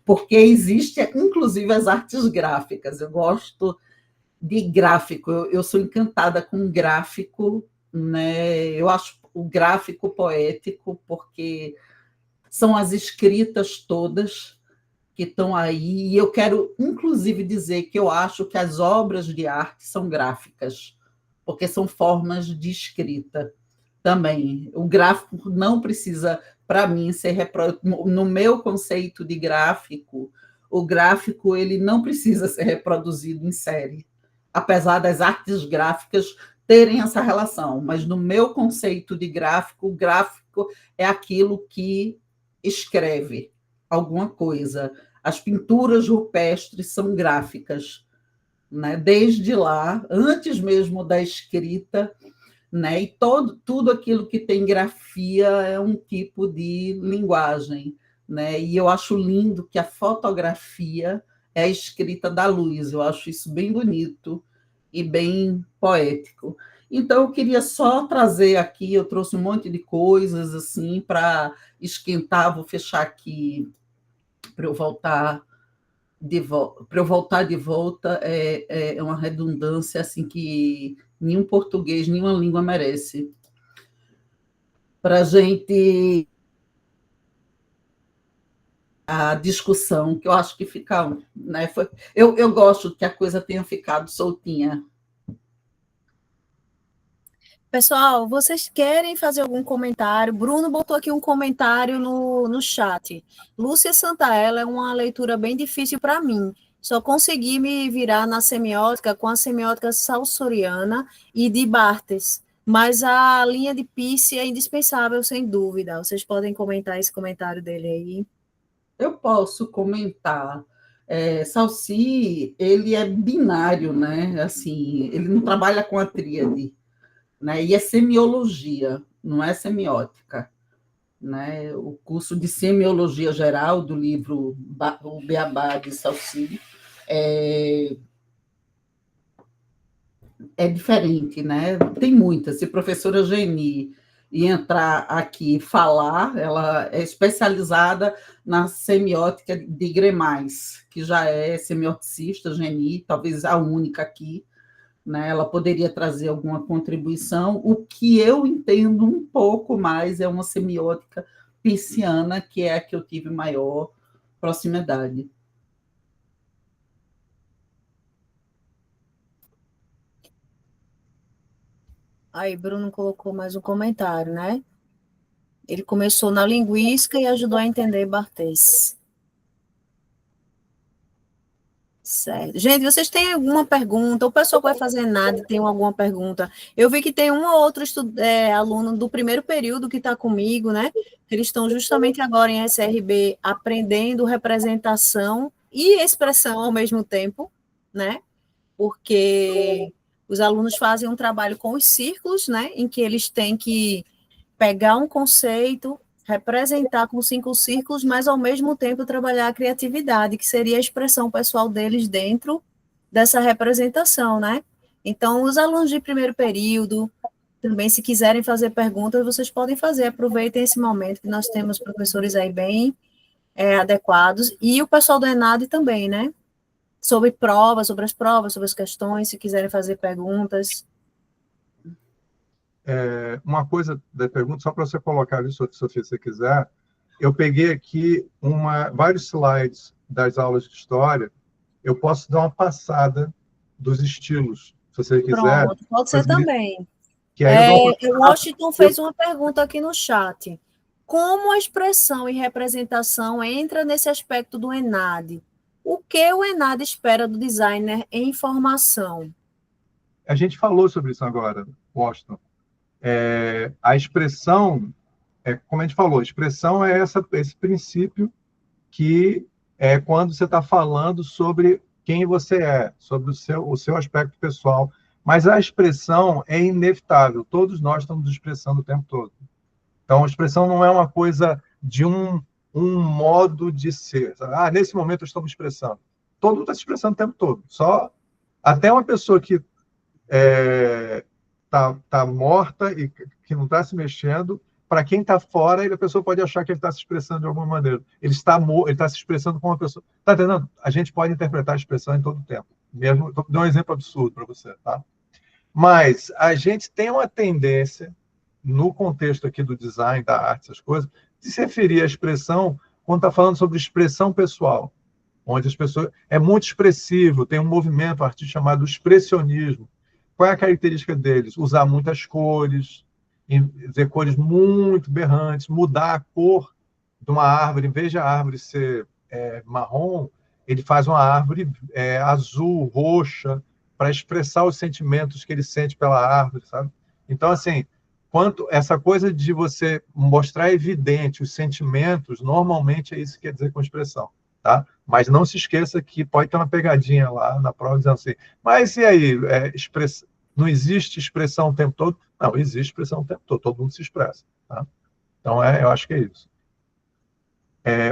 Porque existe, inclusive, as artes gráficas. Eu gosto de gráfico, eu sou encantada com gráfico, né? Eu acho o gráfico poético, porque são as escritas todas que estão aí, e eu quero, inclusive, dizer que eu acho que as obras de arte são gráficas, porque são formas de escrita também. O gráfico não precisa, para mim, ser no meu conceito de gráfico, o gráfico ele não precisa ser reproduzido em série, apesar das artes gráficas terem essa relação, mas no meu conceito de gráfico, o gráfico é aquilo que escreve alguma coisa. As pinturas rupestres são gráficas, né? Desde lá, antes mesmo da escrita, né? E tudo aquilo que tem grafia é um tipo de linguagem, né? E eu acho lindo que a fotografia é a escrita da luz, eu acho isso bem bonito e bem poético. Então, eu queria só trazer aqui, eu trouxe um monte de coisas assim para esquentar, vou fechar aqui para eu voltar de volta, é uma redundância assim que nenhum português, nenhuma língua merece. Para a gente a discussão, que eu acho que fica, né, eu gosto que a coisa tenha ficado soltinha. Pessoal, vocês querem fazer algum comentário? Bruno botou aqui um comentário no chat. Lúcia Santaella é uma leitura bem difícil para mim. Só consegui me virar na semiótica com a semiótica saussuriana e de Barthes. Mas a linha de Peirce é indispensável, sem dúvida. Vocês podem comentar esse comentário dele aí? Eu posso comentar. Saussure, ele é binário, né? Assim, ele não trabalha com a tríade, né? E é semiologia, não é semiótica, né? O curso de semiologia geral do livro O Beabá de Saussure é, é diferente, né? Tem muitas. Se a professora Geni e entrar aqui e falar, ela é especializada na semiótica de Gremais, que já é semioticista, Geni, talvez a única aqui, né? Ela poderia trazer alguma contribuição. O que eu entendo um pouco mais é uma semiótica pisciana, que é a que eu tive maior proximidade. Aí, Bruno colocou mais um comentário, né? Ele começou na linguística e ajudou a entender Barthes. Certo. Gente, vocês têm alguma pergunta? O pessoal que vai fazer nada tem alguma pergunta? Eu vi que tem um ou outro aluno do primeiro período que está comigo, né? Eles estão justamente agora em SRB aprendendo representação e expressão ao mesmo tempo, né? Porque os alunos fazem um trabalho com os círculos, né? Em que eles têm que pegar um conceito, representar com 5 círculos, mas ao mesmo tempo trabalhar a criatividade, que seria a expressão pessoal deles dentro dessa representação, né? Então, os alunos de primeiro período, também, se quiserem fazer perguntas, vocês podem fazer, aproveitem esse momento que nós temos professores aí bem adequados, e o pessoal do ENAD também, né? Sobre provas, sobre as questões, se quiserem fazer perguntas. Uma coisa da pergunta, só para você colocar isso, Sofia, se você quiser, eu peguei aqui vários slides das aulas de história, eu posso dar uma passada dos estilos, se você quiser. Pronto, pode ser também. Que aí o Washington fez uma pergunta aqui no chat. Como a expressão e representação entra nesse aspecto do ENAD? O que o ENAD espera do designer em formação? A gente falou sobre isso agora, Washington. A expressão, como a gente falou, a expressão é esse princípio que é quando você está falando sobre quem você é, sobre o seu aspecto pessoal. Mas a expressão é inevitável, todos nós estamos expressando o tempo todo. Então, a expressão não é uma coisa de um modo de ser. Nesse momento eu estou me expressando. Todo mundo está se expressando o tempo todo. Até uma pessoa que tá morta e que não está se mexendo, para quem está fora, a pessoa pode achar que ele está se expressando de alguma maneira. Ele está se expressando como uma pessoa. Está entendendo? A gente pode interpretar a expressão em todo o tempo. Mesmo, vou dar um exemplo absurdo para você, tá? Mas a gente tem uma tendência, no contexto aqui do design, da arte, essas coisas, de se referir à expressão quando está falando sobre expressão pessoal, onde as pessoas... É muito expressivo, tem um movimento artístico chamado expressionismo. Qual é a característica deles? Usar muitas cores, dizer cores muito berrantes, mudar a cor de uma árvore. Em vez de a árvore ser marrom, ele faz uma árvore azul, roxa, para expressar os sentimentos que ele sente pela árvore, sabe? Então, assim, essa coisa de você mostrar evidente os sentimentos, normalmente é isso que quer dizer com expressão, tá? Mas não se esqueça que pode ter uma pegadinha lá na prova dizendo assim, mas e aí, não existe expressão o tempo todo? Não, existe expressão o tempo todo mundo se expressa, tá? Então, eu acho que é isso.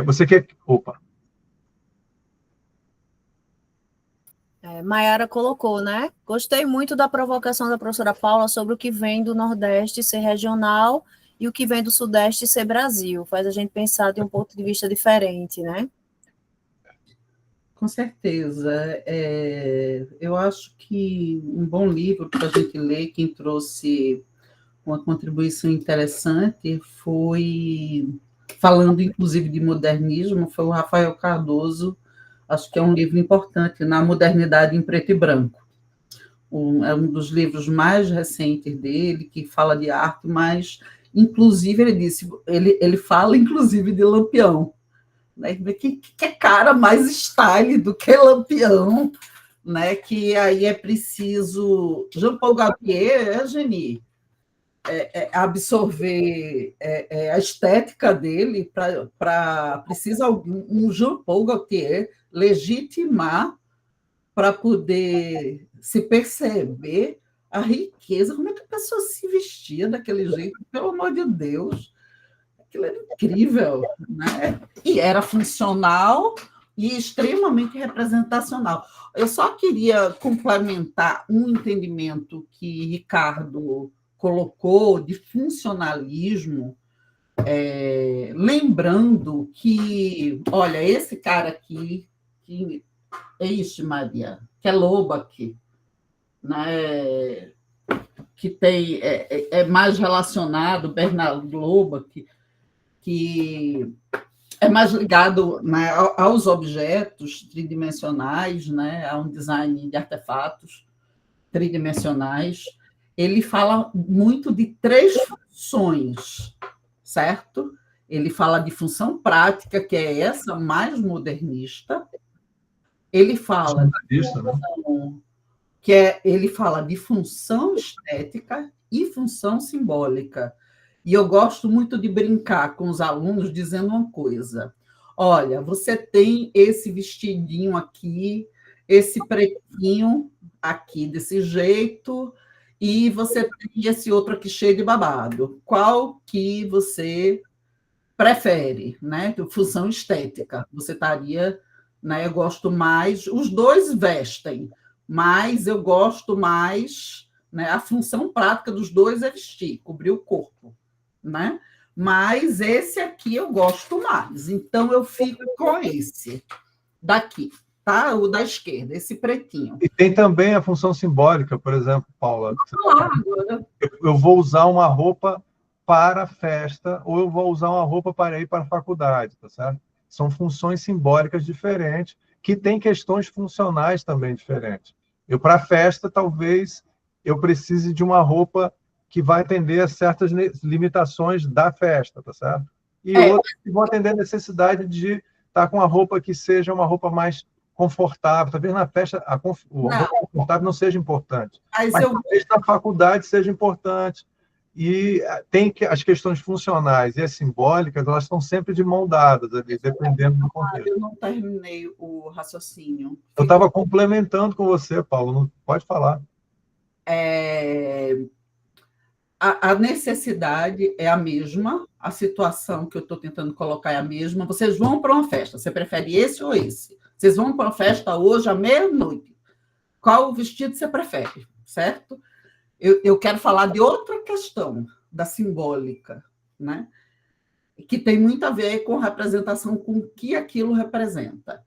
Você quer... Opa! Maiara colocou, né? Gostei muito da provocação da professora Paula sobre o que vem do Nordeste ser regional e o que vem do Sudeste ser Brasil. Faz a gente pensar de um ponto de vista diferente, né? Com certeza. Eu acho que um bom livro para a gente ler, quem trouxe uma contribuição interessante foi, falando inclusive de modernismo, foi o Rafael Cardoso. Acho que é um livro importante, Na Modernidade em Preto e Branco. É um dos livros mais recentes dele, que fala de arte, mas, inclusive, ele fala, inclusive, de Lampião. Né? Que cara mais style do que Lampião, né? Que aí é preciso... Jean-Paul Gaultier Geni, absorver a estética dele precisa um Jean-Paul Gaultier legitimar para poder se perceber a riqueza, como é que a pessoa se vestia daquele jeito, pelo amor de Deus, aquilo era incrível, né? E era funcional, e extremamente representacional. Eu só queria complementar um entendimento que Ricardo colocou de funcionalismo, lembrando que, olha, esse cara aqui, que Maria, que é Lobac, né, que tem, é mais relacionado, Bernardo Lobac, que é mais ligado, né, aos objetos tridimensionais, né, a um design de artefatos tridimensionais. Ele fala muito de 3 funções, certo? Ele fala de função prática, que é essa mais modernista. Ele fala ele fala de função estética e função simbólica. E eu gosto muito de brincar com os alunos dizendo uma coisa. Olha, você tem esse vestidinho aqui, esse pretinho aqui desse jeito, e você tem esse outro aqui cheio de babado. Qual que você prefere, né? Função estética. Você estaria, né? Eu gosto mais, os dois vestem, mas eu gosto mais, né? A função prática dos dois é vestir, cobrir o corpo, né? Mas esse aqui eu gosto mais. Então eu fico com esse daqui, tá? O da esquerda, esse pretinho. E tem também a função simbólica, por exemplo, Paula. Claro. Eu vou usar uma roupa para a festa ou eu vou usar uma roupa para ir para a faculdade, tá certo? São funções simbólicas diferentes que têm questões funcionais também diferentes. Eu, para a festa, talvez eu precise de uma roupa que vai atender a certas limitações da festa, tá certo? E outras que vão atender a necessidade de estar com uma roupa que seja uma roupa mais confortável. Talvez na festa a roupa confortável não seja importante, mas talvez na faculdade seja importante. E tem as questões funcionais e as simbólicas, elas estão sempre de mão dadas, ali, dependendo do contexto. Eu não terminei o raciocínio. Eu estava complementando com você, Paulo, não pode falar. A necessidade é a mesma, a situação que eu estou tentando colocar é a mesma. Vocês vão para uma festa, você prefere esse ou esse? Vocês vão para uma festa hoje à meia-noite. Qual vestido você prefere, certo? Eu quero falar de outra questão, da simbólica, né? Que tem muito a ver com representação, com o que aquilo representa.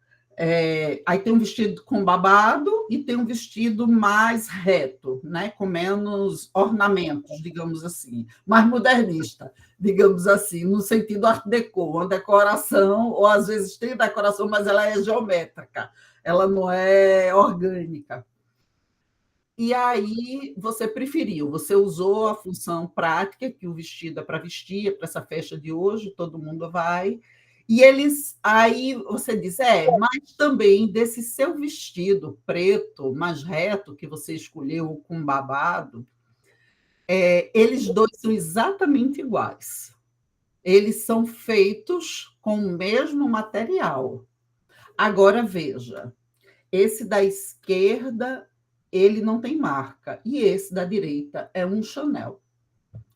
Aí tem um vestido com babado e tem um vestido mais reto, né? Com menos ornamentos, digamos assim, mais modernista, digamos assim, no sentido art déco, uma decoração, ou às vezes tem decoração, mas ela é geométrica, ela não é orgânica. E aí você preferiu, você usou a função prática, que o vestido é para vestir, é para essa festa de hoje, todo mundo vai. E aí você diz, mas também desse seu vestido preto, mais reto, que você escolheu com babado, eles dois são exatamente iguais. Eles são feitos com o mesmo material. Agora, veja, esse da esquerda, ele não tem marca, e esse da direita é um Chanel.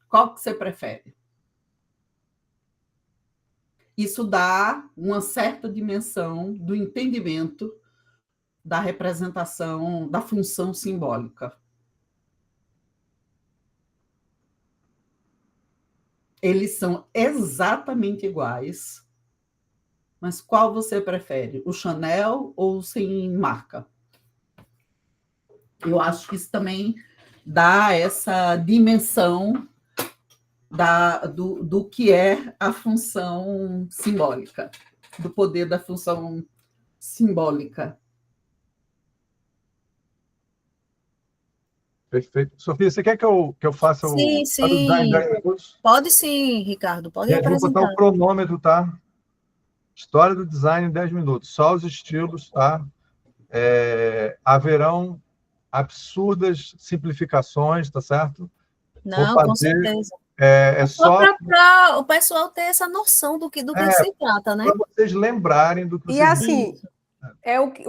Qual que você prefere? Isso dá uma certa dimensão do entendimento da representação, da função simbólica. Eles são exatamente iguais, mas qual você prefere? O Chanel ou o sem marca? Eu acho que isso também dá essa dimensão do que é a função simbólica, do poder da função simbólica. Perfeito. Sofia, você quer que eu faça o design em 10 minutos? Pode sim, Ricardo, pode apresentar. Vou botar o cronômetro, tá? História do design em 10 minutos. Só os estilos, tá? Haverão absurdas simplificações, tá certo? Não, com certeza. Só para o pessoal ter essa noção do que se trata, né? Para vocês lembrarem do que E assim,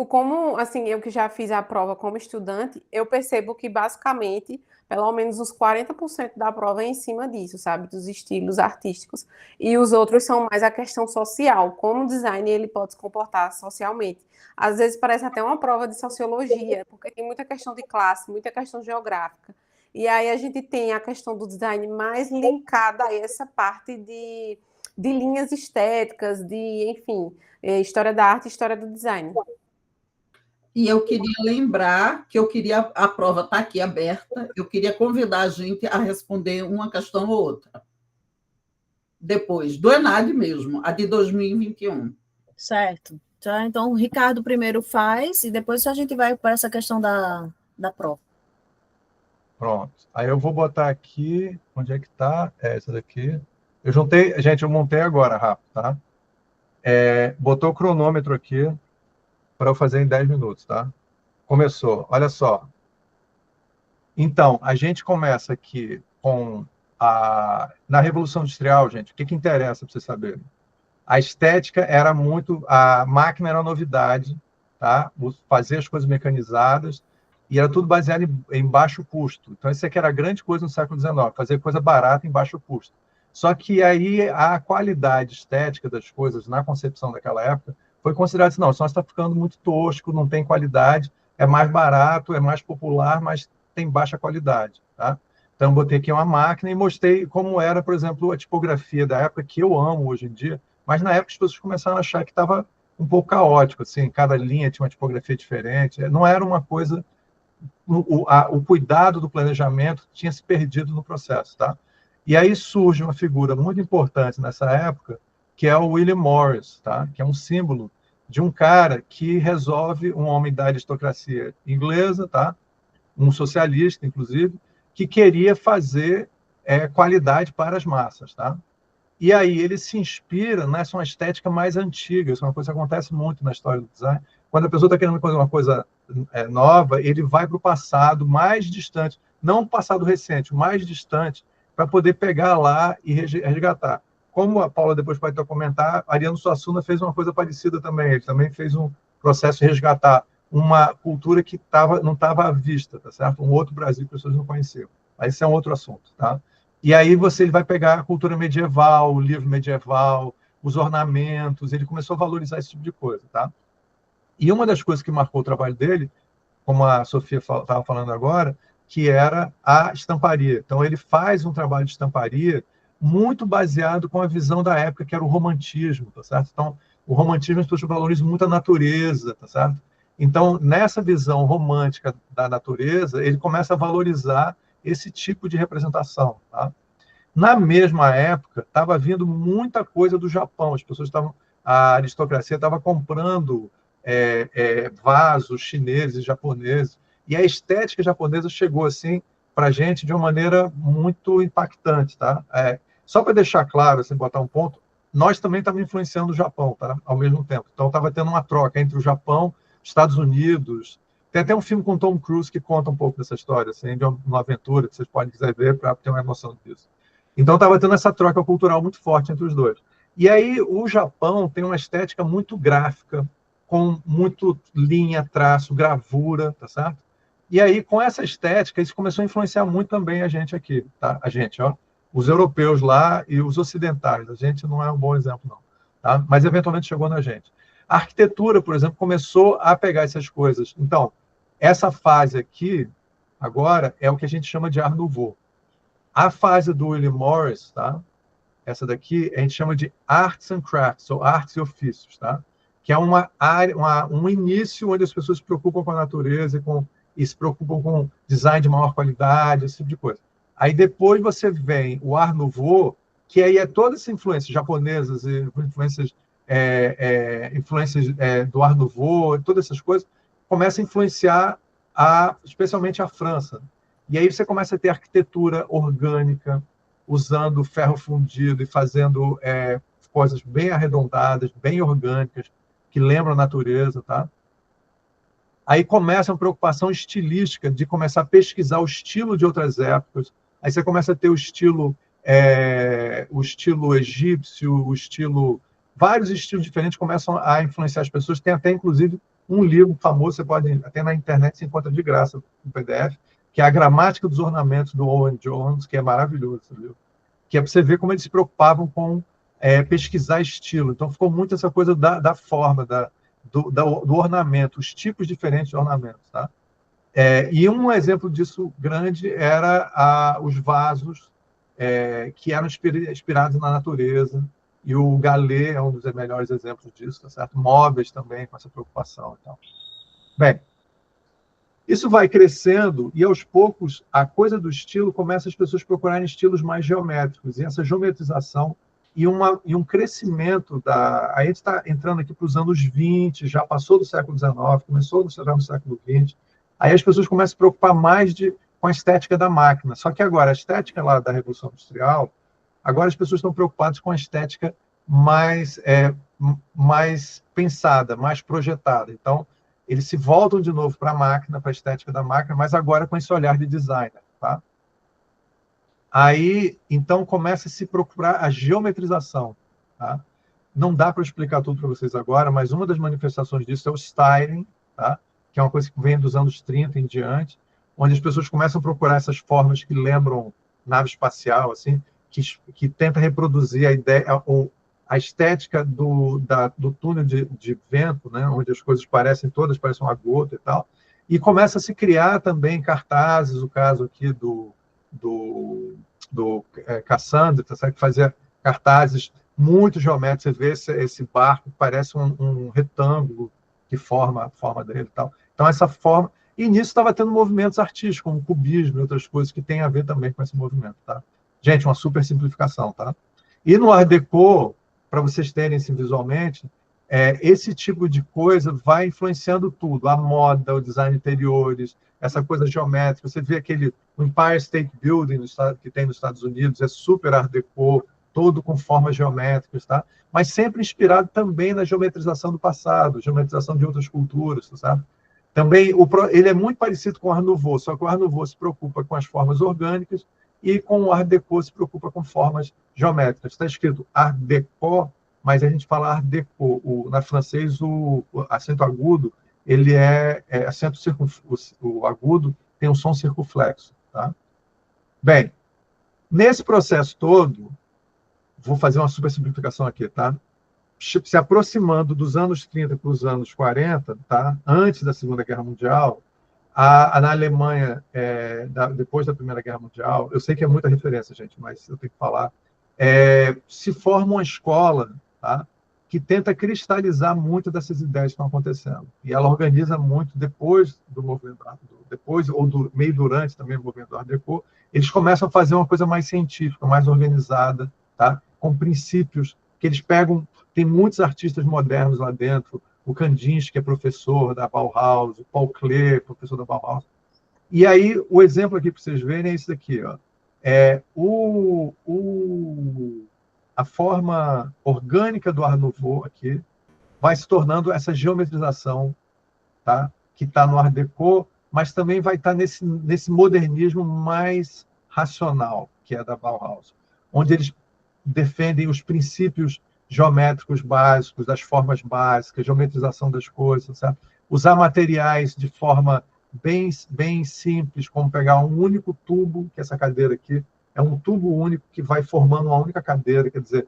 Como, assim, eu que já fiz a prova como estudante, eu percebo que, basicamente, pelo menos uns 40% da prova é em cima disso, sabe? Dos estilos artísticos. E os outros são mais a questão social, como o design ele pode se comportar socialmente. Às vezes parece até uma prova de sociologia, porque tem muita questão de classe, muita questão geográfica. E aí a gente tem a questão do design mais linkada a essa parte de linhas estéticas, enfim, história da arte e história do design. E eu queria lembrar que a prova está aqui aberta, eu queria convidar a gente a responder uma questão ou outra. Depois, do ENAD mesmo, a de 2021. Certo. Então, o Ricardo primeiro faz, e depois a gente vai para essa questão da prova. Pronto. Aí eu vou botar aqui, onde é que está? Essa daqui. Eu montei agora, rápido, tá? Botou o cronômetro aqui para eu fazer em 10 minutos, tá? Começou, olha só. Então, a gente começa aqui na Revolução Industrial, gente, o que interessa para vocês saberem? A estética era muito... A máquina era uma novidade, tá? Fazer as coisas mecanizadas, e era tudo baseado em baixo custo. Então, isso aqui era a grande coisa no século XIX, fazer coisa barata em baixo custo. Só que aí a qualidade estética das coisas na concepção daquela época foi considerada assim, não, só está ficando muito tosco, não tem qualidade, é mais barato, é mais popular, mas tem baixa qualidade, tá? Então, eu botei aqui uma máquina e mostrei como era, por exemplo, a tipografia da época, que eu amo hoje em dia, mas na época as pessoas começaram a achar que estava um pouco caótico, assim, cada linha tinha uma tipografia diferente, não era uma coisa... O cuidado do planejamento tinha se perdido no processo, tá? E aí surge uma figura muito importante nessa época, que é o William Morris, tá? Que é um símbolo de um cara que resolve, um homem da aristocracia inglesa, tá? Um socialista, inclusive, que queria fazer qualidade para as massas, tá? E aí ele se inspira nessa uma estética mais antiga, isso é uma coisa que acontece muito na história do design. Quando a pessoa está querendo fazer uma coisa nova, ele vai para o passado mais distante, não o passado recente, o mais distante, para poder pegar lá e resgatar. Como a Paula depois pode comentar, Ariano Suassuna fez uma coisa parecida também. Ele também fez um processo de resgatar uma cultura que não estava à vista, tá certo? Um outro Brasil que as pessoas não conheciam. Mas esse é um outro assunto, tá? E aí ele vai pegar a cultura medieval, o livro medieval, os ornamentos, ele começou a valorizar esse tipo de coisa, tá? E uma das coisas que marcou o trabalho dele, como a Sofia estava falando agora, que era a estamparia. Então, ele faz um trabalho de estamparia muito baseado com a visão da época, que era o romantismo, tá certo? Então, o romantismo, as pessoas valorizam muito a natureza, tá certo? Então, nessa visão romântica da natureza, ele começa a valorizar esse tipo de representação, tá? Na mesma época, estava vindo muita coisa do Japão, a aristocracia estava comprando vasos chineses e japoneses, e a estética japonesa chegou assim para a gente de uma maneira muito impactante, tá? Só para deixar claro, assim, botar um ponto, nós também estamos influenciando o Japão, tá? Ao mesmo tempo. Então, estava tendo uma troca entre o Japão, Estados Unidos. Tem até um filme com Tom Cruise que conta um pouco dessa história, assim, de uma aventura que vocês podem quiser ver para ter uma emoção disso. Então, estava tendo essa troca cultural muito forte entre os dois. E aí, o Japão tem uma estética muito gráfica, com muito linha, traço, gravura, tá certo? E aí, com essa estética, isso começou a influenciar muito também a gente aqui, tá? A gente, ó, os europeus lá e os ocidentais. A gente não é um bom exemplo, não, tá? Mas, eventualmente, chegou na gente. A arquitetura, por exemplo, começou a pegar essas coisas. Então, essa fase aqui, agora, é o que a gente chama de Art Nouveau. A fase do William Morris, tá? Essa daqui, a gente chama de Arts and Crafts, ou Artes e Ofícios, tá? Que é uma área, um início onde as pessoas se preocupam com a natureza e se preocupam com design de maior qualidade, esse tipo de coisa. Aí depois você vem o Art Nouveau, que aí é toda essa influência japonesas, influências do Art Nouveau, todas essas coisas, começa a influenciar especialmente a França. E aí você começa a ter arquitetura orgânica, usando ferro fundido e fazendo coisas bem arredondadas, bem orgânicas, que lembram a natureza, tá? Aí começa uma preocupação estilística de começar a pesquisar o estilo de outras épocas. Aí você começa a ter o estilo egípcio, o estilo vários estilos diferentes começam a influenciar as pessoas. Tem até, inclusive, um livro famoso, você pode, até na internet, se encontra de graça, no PDF, que é A Gramática dos Ornamentos, do Owen Jones, que é maravilhoso, viu? Que é para você ver como eles se preocupavam com pesquisar estilo. Então, ficou muito essa coisa da forma, do ornamento, os tipos diferentes de ornamentos. Tá? E um exemplo disso grande era os vasos que eram inspirados na natureza, e o Gallet é um dos melhores exemplos disso, tá certo? Móveis também, com essa preocupação. Então. Bem, isso vai crescendo e, aos poucos, a coisa do estilo começa as pessoas procurarem estilos mais geométricos. E essa geometrização e um crescimento da... A gente está entrando aqui para os anos 20, já passou do século XIX, começou no século XX. Aí as pessoas começam a se preocupar mais com a estética da máquina. Só que agora, a estética lá da Revolução Industrial, agora as pessoas estão preocupadas com a estética mais pensada, mais projetada. Então, eles se voltam de novo para a máquina, para a estética da máquina, mas agora com esse olhar de designer. Tá? Aí, então, começa a se procurar a geometrização. Tá? Não dá para explicar tudo para vocês agora, mas uma das manifestações disso é o styling, tá? Que é uma coisa que vem dos anos 30 em diante, onde as pessoas começam a procurar essas formas que lembram nave espacial, assim, que tenta reproduzir a ideia, ou a estética do túnel de vento, né, onde as coisas todas parecem uma gota e tal, e começa a se criar também cartazes, o caso aqui do Cassandra, tá, que fazia cartazes muito geométricos. Você vê esse barco que parece um retângulo que forma a forma dele e tal. Então, essa forma... E nisso estava tendo movimentos artísticos, como o cubismo e outras coisas que têm a ver também com esse movimento. Tá? Gente, uma super simplificação. Tá? E no Art Deco, para vocês terem assim, visualmente, esse tipo de coisa vai influenciando tudo. A moda, o design de interiores, essa coisa geométrica. Você vê o Empire State Building que tem nos Estados Unidos, é super Art Deco, todo com formas geométricas, tá? Mas sempre inspirado também na geometrização do passado, geometrização de outras culturas, sabe? Também ele é muito parecido com o Art Nouveau, só que o Art Nouveau se preocupa com as formas orgânicas e com o Art Deco se preocupa com formas geométricas. Está escrito Art Deco, mas a gente fala Art Deco. Na francês, o acento agudo, ele acento o agudo tem um som circunflexo. Tá? Bem, nesse processo todo, vou fazer uma super simplificação aqui, tá? Se aproximando dos anos 30 para os anos 40, tá? Antes da Segunda Guerra Mundial, na Alemanha, depois da Primeira Guerra Mundial, eu sei que é muita referência, gente, mas eu tenho que falar, se forma uma escola, tá? Que tenta cristalizar muito dessas ideias que estão acontecendo. E ela organiza muito depois do movimento, ou meio durante também o movimento do Art Deco, eles começam a fazer uma coisa mais científica, mais organizada, tá? Com princípios que eles pegam. Tem muitos artistas modernos lá dentro, o Kandinsky, que é professor da Bauhaus, o Paul Klee, professor da Bauhaus. E aí, o exemplo aqui para vocês verem é esse daqui. Ó. A forma orgânica do Art Nouveau aqui vai se tornando essa geometrização, tá? Que está no Art Deco, mas também vai estar nesse modernismo mais racional, que é da Bauhaus, onde eles defendem os princípios geométricos básicos, das formas básicas, geometrização das coisas, certo? Usar materiais de forma bem simples, como pegar um único tubo, que essa cadeira aqui é um tubo único que vai formando uma única cadeira, quer dizer,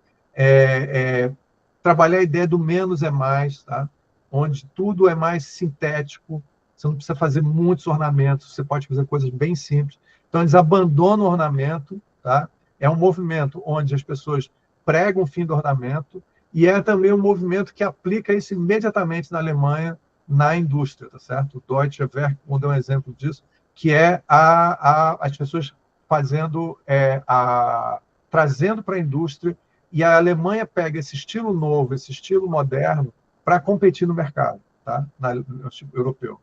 trabalhar a ideia do menos é mais, tá? Onde tudo é mais sintético, você não precisa fazer muitos ornamentos, você pode fazer coisas bem simples. Então, eles abandonam o ornamento, tá? É um movimento onde as pessoas pregam o fim do ornamento, e é também um movimento que aplica isso imediatamente na Alemanha, na indústria, tá certo? O Deutsche Werk deu um exemplo disso, que é as pessoas trazendo para a indústria, e a Alemanha pega esse estilo novo, esse estilo moderno, para competir no mercado, tá? No europeu.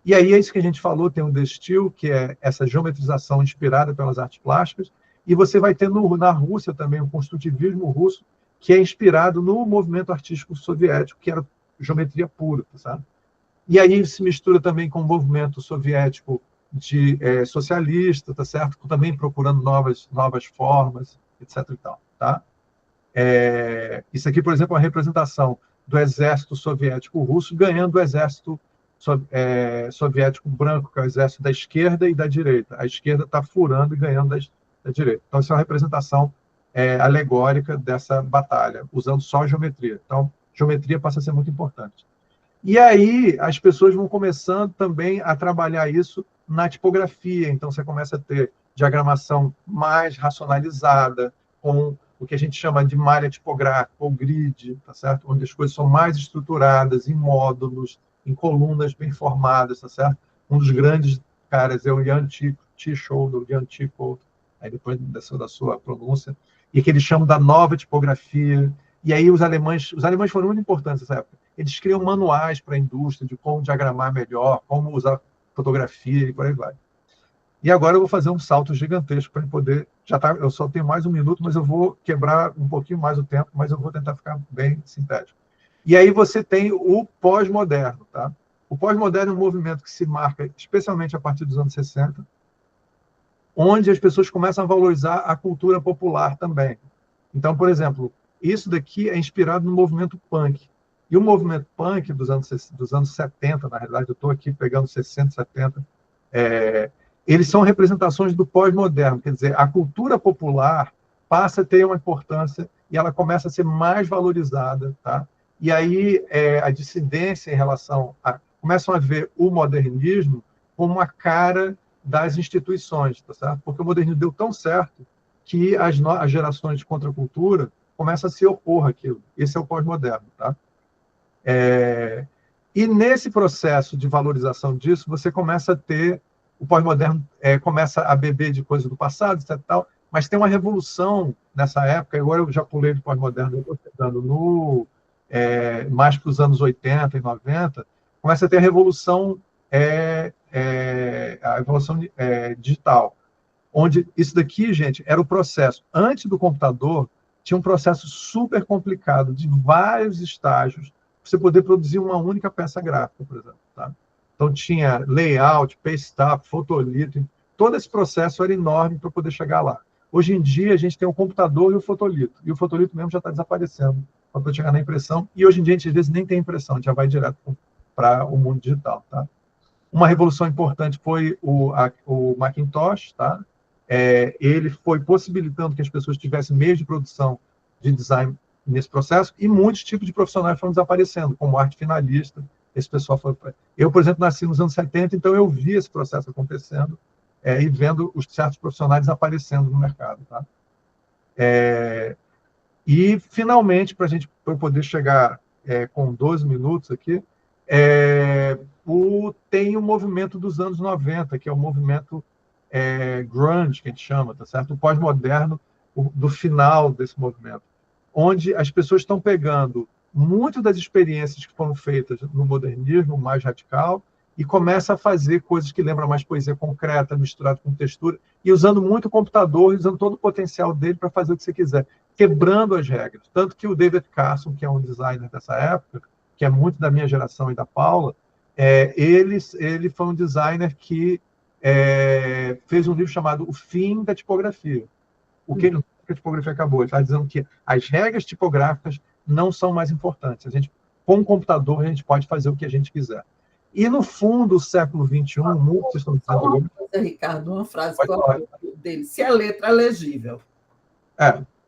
E aí é isso que a gente falou, tem o The Style, que é essa geometrização inspirada pelas artes plásticas, e você vai ter na Rússia também o construtivismo russo, que é inspirado no movimento artístico soviético, que era geometria pura, sabe? E aí se mistura também com o movimento soviético socialista, tá certo? Também procurando novas formas, etc. e tal, tá? Isso aqui, por exemplo, é uma representação do exército soviético russo ganhando o exército soviético branco, que é o exército da esquerda e da direita. A esquerda está furando e ganhando da direita. Então, isso é uma representação alegórica dessa batalha, usando só geometria. Então, geometria passa a ser muito importante. E aí, as pessoas vão começando também a trabalhar isso na tipografia. Então, você começa a ter diagramação mais racionalizada, com o que a gente chama de malha tipográfica, ou grid, tá certo? Onde as coisas são mais estruturadas, em módulos, em colunas bem formadas, tá certo? Um dos grandes caras é o Jan Tschol, Jan Tschol, aí depois da sua pronúncia, e que eles chamam da nova tipografia. E aí os alemães foram muito importantes nessa época. Eles criam manuais para a indústria de como diagramar melhor, como usar fotografia e por aí vai. E agora eu vou fazer um salto gigantesco para poder... eu só tenho mais um minuto, mas eu vou quebrar um pouquinho mais o tempo, mas eu vou tentar ficar bem sintético. E aí você tem o pós-moderno. Tá? O pós-moderno é um movimento que se marca especialmente a partir dos anos 60, onde as pessoas começam a valorizar a cultura popular também. Então, por exemplo, isso daqui é inspirado no movimento punk. E o movimento punk dos anos 70, na realidade, eu estou aqui pegando 60, 70, eles são representações do pós-moderno, quer dizer, a cultura popular passa a ter uma importância e ela começa a ser mais valorizada, tá? E aí a dissidência em relação a... começam a ver o modernismo como a cara das instituições, tá certo? Porque o modernismo deu tão certo que as gerações de contracultura começam a se opor àquilo. Esse é o pós-moderno, tá? E nesse processo de valorização disso, você começa a ter o pós-moderno começa a beber de coisas do passado, etc. Tal, mas tem uma revolução nessa época. Agora eu já pulei do pós-moderno, eu estou chegando mais para os anos 80 e 90, começa a ter a revolução digital, onde isso daqui, gente, era o processo. Antes do computador, tinha um processo super complicado, de vários estágios, para você poder produzir uma única peça gráfica, por exemplo. Tá? Então, tinha layout, paste-up, fotolito, todo esse processo era enorme para poder chegar lá. Hoje em dia, a gente tem o computador e o fotolito, e o fotolito mesmo já está desaparecendo para poder chegar na impressão, e hoje em dia, a gente, às vezes, nem tem impressão, a gente já vai direto para o mundo digital. Tá? Uma revolução importante foi o Macintosh, tá? Ele foi possibilitando que as pessoas tivessem meios de produção de design nesse processo, e muitos tipos de profissionais foram desaparecendo, como arte finalista. Esse pessoal foi... Eu, por exemplo, nasci nos anos 70, então eu vi esse processo acontecendo e vendo os certos profissionais aparecendo no mercado. Tá? E, finalmente, para eu poder chegar com 12 minutos aqui, tem o movimento dos anos 90, que é o movimento grunge, que a gente chama, tá certo? O pós-moderno do final desse movimento, onde as pessoas estão pegando muito das experiências que foram feitas no modernismo mais radical e começa a fazer coisas que lembram mais poesia concreta, misturado com textura, e usando muito o computador, usando todo o potencial dele para fazer o que você quiser, quebrando as regras. Tanto que o David Carson, que é um designer dessa época, que é muito da minha geração e da Paula, ele foi um designer que fez um livro chamado O Fim da Tipografia. O que a tipografia acabou? Ele está dizendo que as regras tipográficas não são mais importantes. Com o computador, a gente pode fazer o que a gente quiser. E, no fundo, o século XXI, muitos estão dizendo... Uma coisa, Ricardo, uma frase dele. Se a letra é legível.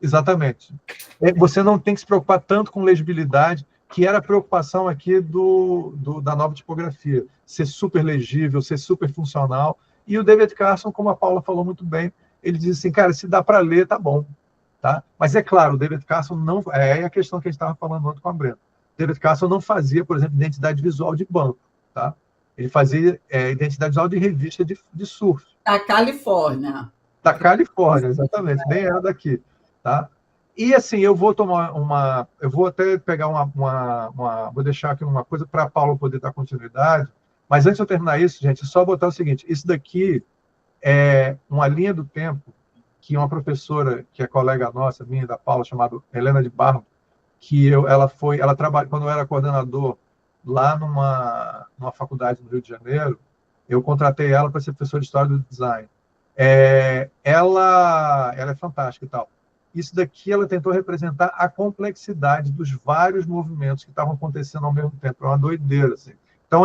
Exatamente. Você não tem que se preocupar tanto com legibilidade, que era a preocupação aqui da nova tipografia. Ser super legível, ser super funcional. E o David Carson, como a Paula falou muito bem, ele diz assim, cara, se dá para ler, tá bom. Tá? Mas é claro, o David Carson não... É a questão que a gente estava falando ontem com a Brenda. David Carson não fazia, por exemplo, identidade visual de banco. Tá? Ele fazia identidade visual de revista de surf. Da Califórnia. Da Califórnia, exatamente. Nem era daqui. Tá? E, assim, eu vou tomar eu vou até pegar vou deixar aqui uma coisa para a Paula poder dar continuidade, mas antes de eu terminar isso, gente, é só botar o seguinte, isso daqui é uma linha do tempo que uma professora, que é colega nossa, minha, da Paula, chamada Helena de Barro, que ela trabalha, quando eu era coordenador lá numa faculdade no Rio de Janeiro, eu contratei ela para ser professora de História do Design. Ela é fantástica e tal. isso daqui ela tentou representar a complexidade dos vários movimentos que estavam acontecendo ao mesmo tempo. É uma doideira, assim. Então,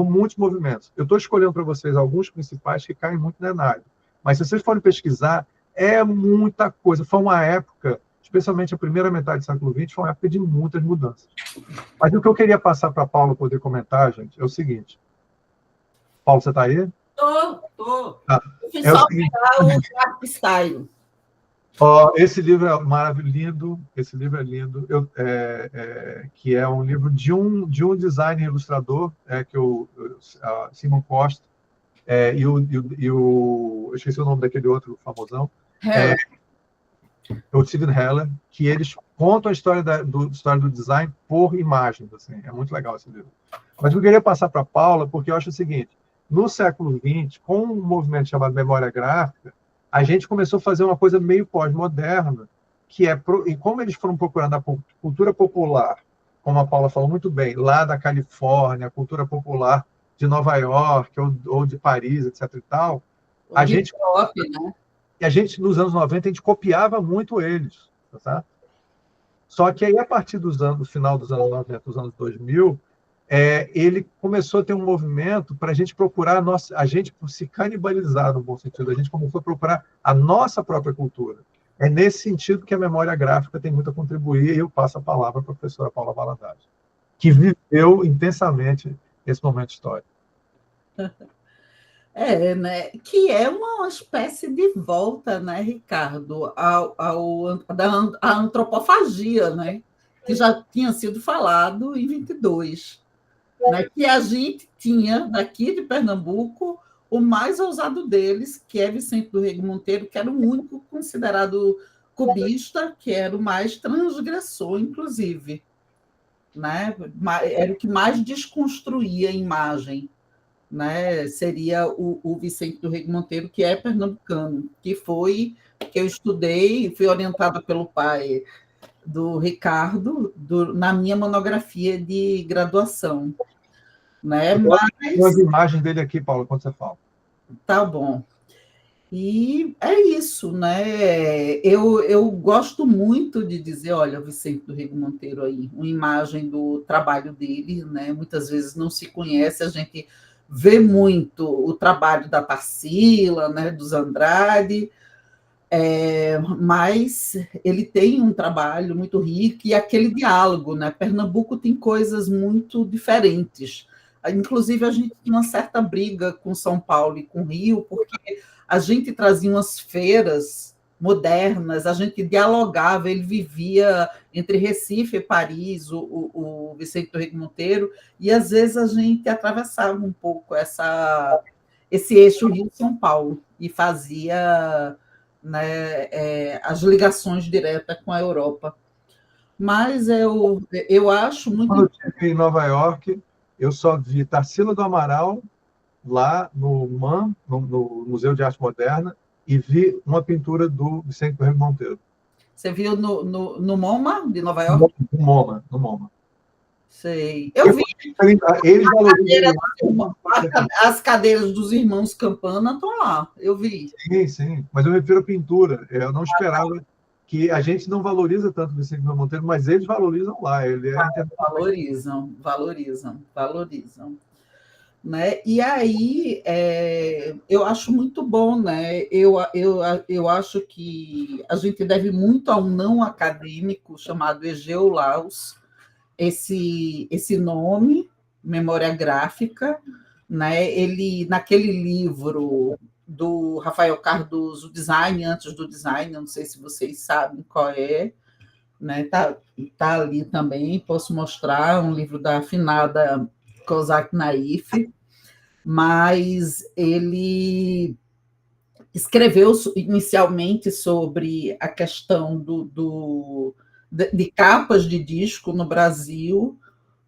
muitos movimentos. Eu estou escolhendo para vocês alguns principais que caem muito na análise. Mas, se vocês forem pesquisar, é muita coisa. Foi uma época, especialmente a primeira metade do século XX, foi uma época de muitas mudanças. Mas o que eu queria passar para a Paula poder comentar, gente, é o seguinte. Paulo, você está aí? Estou. Ah, Eu fiz é o só seguinte. pegar o art style. Esse livro é maravilhoso, esse livro é lindo, que é um livro de um designer ilustrador, Simon Costa, eu esqueci o nome daquele outro famosão, o Steven Heller, que eles contam a história do design por imagens, assim, é muito legal esse livro. Mas eu queria passar para a Paula, porque eu acho o seguinte, no século XX, com um movimento chamado memória gráfica, a gente começou a fazer uma coisa meio pós-moderna, que e como eles foram procurando a cultura popular, como a Paula falou muito bem, lá da Califórnia, a cultura popular de Nova York ou de Paris, etc. e tal, a gente, nos anos 90, a gente copiava muito eles, tá? Só que aí, a partir do final dos anos 90, dos anos 2000, ele começou a ter um movimento para a gente procurar a gente se canibalizar, no bom sentido. A gente começou a procurar a nossa própria cultura. É nesse sentido que a memória gráfica tem muito a contribuir, e eu passo a palavra para a professora Paula Valadares, que viveu intensamente esse momento histórico. Né? Que é uma espécie de volta, né, Ricardo, à antropofagia, né? Que já tinha sido falado em 22. Né, que a gente tinha, daqui de Pernambuco, o mais ousado deles, que é Vicente do Rego Monteiro, que era o único considerado cubista, que era o mais transgressor, inclusive. Né? Era o que mais desconstruía a imagem. Né? Seria o Vicente do Rego Monteiro, que é pernambucano, que eu estudei, fui orientada pelo pai do Ricardo, na minha monografia de graduação. Né? Tem as imagens dele aqui, Paulo, quando você fala. Tá bom. E é isso, né? Eu gosto muito de dizer, olha, o Vicente do Rego Monteiro aí, uma imagem do trabalho dele, né? Muitas vezes não se conhece, a gente vê muito o trabalho da Tarsila, né? Dos Andrade, mas ele tem um trabalho muito rico e aquele diálogo, né? Pernambuco tem coisas muito diferentes. Inclusive, a gente tinha uma certa briga com São Paulo e com Rio, porque a gente trazia umas feiras modernas, a gente dialogava, ele vivia entre Recife e Paris, o Vicente do Rego Monteiro, e às vezes a gente atravessava um pouco esse eixo Rio-São Paulo e fazia, né, as ligações diretas com a Europa. Mas eu acho muito... Quando eu estive em Nova York, eu só vi Tarsila do Amaral, lá no MAM, no Museu de Arte Moderna, e vi uma pintura do Vicente do Rego Monteiro. Você viu no MoMA, de Nova York? No MoMA. Sei. Eu vi. As cadeiras dos irmãos Campana estão lá, eu vi. Sim, mas eu me refiro à pintura. Eu não esperava que a gente não valoriza tanto o Vicente do Rego Monteiro, mas eles valorizam lá. Valorizam. Né? E aí, eu acho muito bom, né? Eu acho que a gente deve muito a um não acadêmico chamado Egeu Laus, esse nome, Memória Gráfica, né? Ele, naquele livro do Rafael Cardoso, Design Antes do Design, não sei se vocês sabem qual é, né? Tá ali também, posso mostrar, um livro da afinada Kozak Naif, mas ele escreveu inicialmente sobre a questão de capas de disco no Brasil,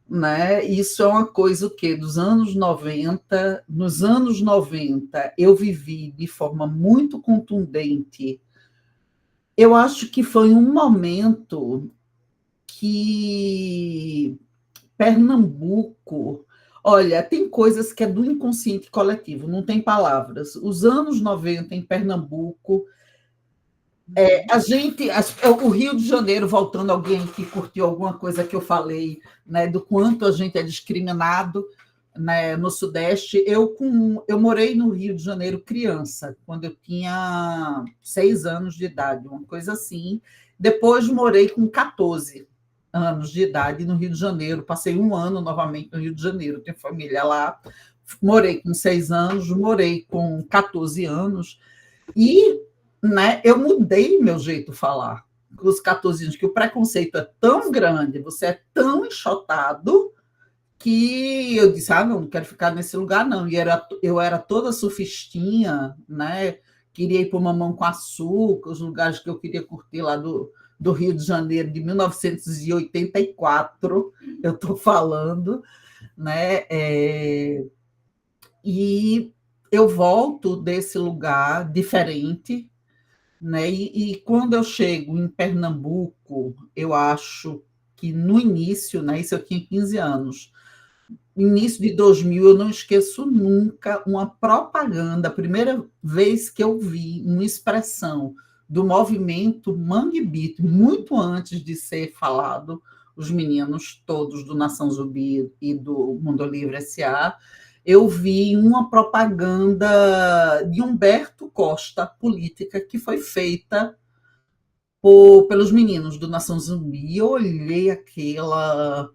né? Isso é uma coisa que dos anos 90, nos anos 90 eu vivi de forma muito contundente. Eu acho que foi um momento que Pernambuco, olha, tem coisas que é do inconsciente coletivo, não tem palavras. Os anos 90 em Pernambuco O Rio de Janeiro, voltando, alguém que curtiu alguma coisa que eu falei, né, do quanto a gente é discriminado, né, no Sudeste. Eu morei no Rio de Janeiro criança, quando eu tinha 6 anos de idade, uma coisa assim. Depois morei com 14 anos de idade no Rio de Janeiro, passei um ano novamente no Rio de Janeiro, tenho família lá. Morei com 6 anos, morei com 14 anos, e, né, eu mudei meu jeito de falar com os 14 anos, que o preconceito é tão grande, você é tão enxotado, que eu disse, não quero ficar nesse lugar, não. E eu era toda surfistinha, né? Queria ir para o Mamão com Açúcar, os lugares que eu queria curtir lá do Rio de Janeiro, de 1984, eu estou falando, né? E eu volto desse lugar diferente, né? E quando eu chego em Pernambuco, eu acho que no início, né? Isso eu tinha 15 anos, início de 2000, eu não esqueço nunca uma propaganda, a primeira vez que eu vi uma expressão do movimento Mangue Beat, muito antes de ser falado, os meninos todos do Nação Zumbi e do Mundo Livre S.A., eu vi uma propaganda de Humberto Costa, política, que foi feita pelos meninos do Nação Zumbi. E eu olhei aquela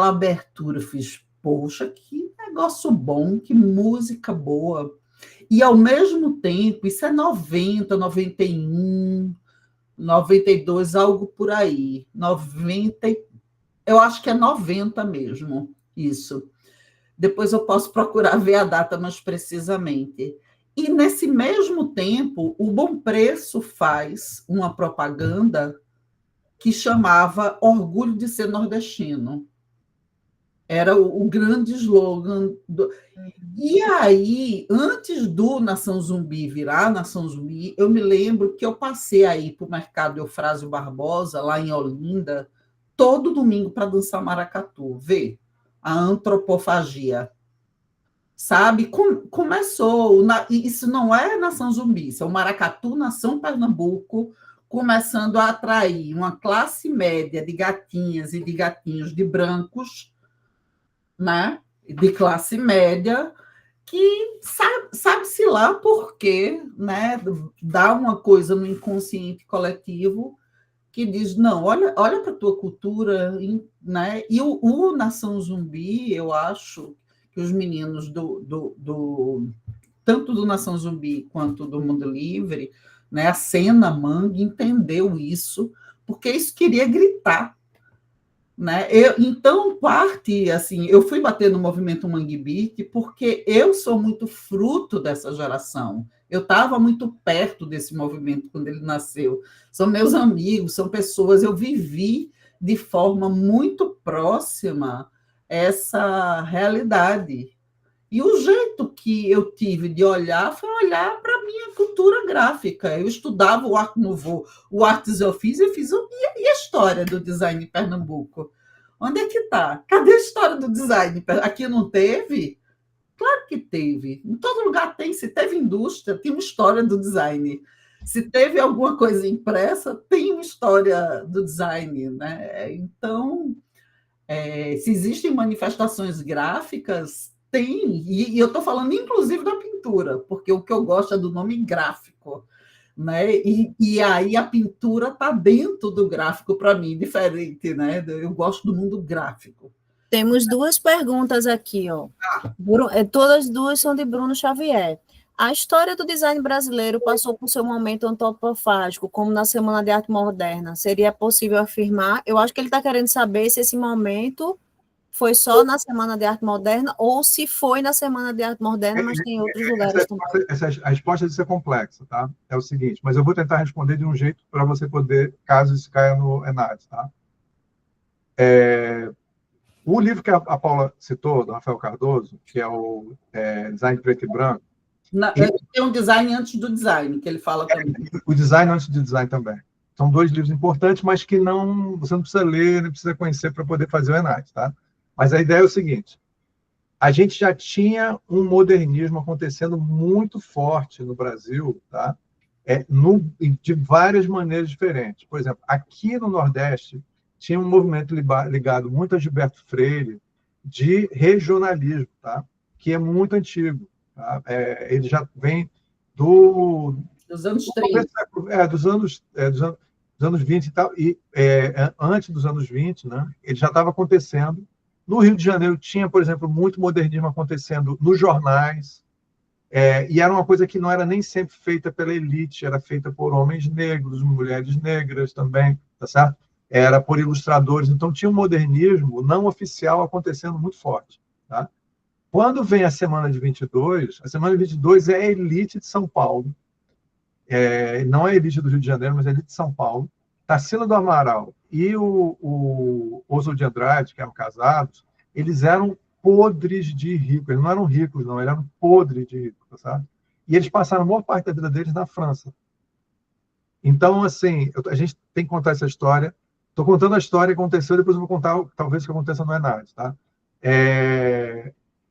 abertura, fiz, poxa, que negócio bom, que música boa. E, ao mesmo tempo, isso é 90, 91, 92, algo por aí. 90, eu acho que é 90 mesmo, isso. Depois eu posso procurar ver a data mais precisamente. E, nesse mesmo tempo, o Bom Preço faz uma propaganda que chamava Orgulho de Ser Nordestino. Era o grande slogan. E aí, antes do Nação Zumbi virar Nação Zumbi, eu me lembro que eu passei aí para o Mercado Eufrásio Barbosa, lá em Olinda, todo domingo para dançar maracatu, ver a antropofagia. Sabe? Começou. Isso não é Nação Zumbi, isso é o Maracatu Nação Pernambuco, começando a atrair uma classe média de gatinhas e de gatinhos de brancos, né, de classe média, que sabe-se lá por quê, né, dá uma coisa no inconsciente coletivo que diz, não, olha para a tua cultura, né? E o Nação Zumbi, eu acho que os meninos tanto do Nação Zumbi quanto do Mundo Livre, né, a cena Mangue entendeu isso, porque isso queria gritar, né? Então, assim, eu fui bater no movimento Mangue Beat porque eu sou muito fruto dessa geração. Eu estava muito perto desse movimento quando ele nasceu. São meus amigos, são pessoas, eu vivi de forma muito próxima essa realidade. E o jeito que eu tive de olhar foi olhar para a minha cultura gráfica. Eu estudava o Art Nouveau, o Artes eu fiz, e a história do design em Pernambuco? Onde é que está? Cadê a história do design? Aqui não teve? Claro que teve. Em todo lugar tem. Se teve indústria, tem uma história do design. Se teve alguma coisa impressa, tem uma história do design, né? Então, se existem manifestações gráficas, tem, e eu estou falando inclusive da pintura, porque o que eu gosto é do nome gráfico, né? E aí a pintura está dentro do gráfico para mim, diferente, né? Eu gosto do mundo gráfico. Temos duas perguntas aqui, ó. Todas duas são de Bruno Xavier. A história do design brasileiro passou por seu momento antropofágico, como na Semana de Arte Moderna. Seria possível afirmar? Eu acho que ele está querendo saber se esse momento foi só na Semana de Arte Moderna ou se foi na Semana de Arte Moderna, mas tem outros lugares também. A resposta disso é complexa, tá? É o seguinte, mas eu vou tentar responder de um jeito para você poder, caso isso caia no ENAD, tá? O livro que a Paula citou, do Rafael Cardoso, que é o Design Preto e Branco, tem um design antes do design, que ele fala também. O design antes do design também. São dois livros importantes, mas que você não precisa ler, nem precisa conhecer para poder fazer o ENAD, tá? Mas a ideia é o seguinte, a gente já tinha um modernismo acontecendo muito forte no Brasil, tá? de várias maneiras diferentes. Por exemplo, aqui no Nordeste, tinha um movimento ligado muito a Gilberto Freire, de regionalismo, tá? Que é muito antigo. Tá? Ele já vem dos anos 30. Dos anos 20 e tal, e antes dos anos 20, né, ele já estava acontecendo. No Rio de Janeiro tinha, por exemplo, muito modernismo acontecendo nos jornais, e era uma coisa que não era nem sempre feita pela elite, era feita por homens negros, mulheres negras também, tá certo? Era por ilustradores, então tinha um modernismo não oficial acontecendo muito forte. Tá? Quando vem a Semana de 22, a Semana de 22 é a elite de São Paulo, não é a elite do Rio de Janeiro, mas é a elite de São Paulo. Tarsila do Amaral e o Oswald de Andrade, que eram casados, eles eram podres de ricos. Eles não eram ricos, não, eles eram podres de ricos, sabe? E eles passaram a maior parte da vida deles na França. Então, assim, a gente tem que contar essa história. Estou contando a história que aconteceu, depois eu vou contar, talvez, o que aconteça no Enad, tá?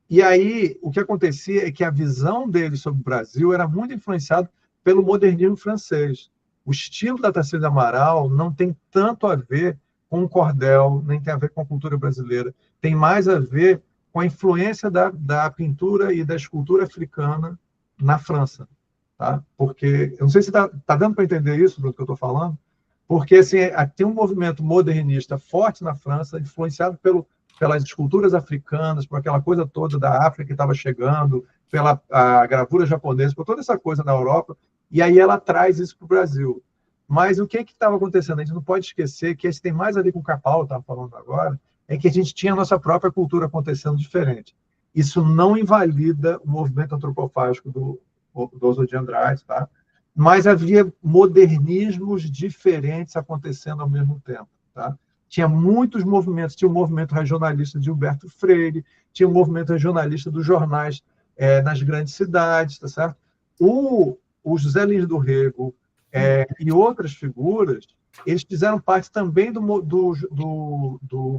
E aí, o que acontecia é que a visão deles sobre o Brasil era muito influenciada pelo modernismo francês. O estilo da Tarsila do Amaral não tem tanto a ver com o cordel, nem tem a ver com a cultura brasileira. Tem mais a ver com a influência da pintura e da escultura africana na França. Tá? Porque, eu não sei se está dando para entender isso do que eu estou falando, porque assim, tem um movimento modernista forte na França, influenciado pelas esculturas africanas, por aquela coisa toda da África que estava chegando, pela a gravura japonesa, por toda essa coisa na Europa, e aí ela traz isso para o Brasil. Mas o que estava acontecendo? A gente não pode esquecer que esse tem mais a ver com o que a Paula estava falando agora, é que a gente tinha a nossa própria cultura acontecendo diferente. Isso não invalida o movimento antropofágico do Oswald de Andrade, tá? Mas havia modernismos diferentes acontecendo ao mesmo tempo. Tá? Tinha muitos movimentos, tinha o movimento regionalista de Gilberto Freire, tinha o movimento regionalista dos jornais nas grandes cidades, tá certo? O José Lins do Rego e outras figuras, eles fizeram parte também do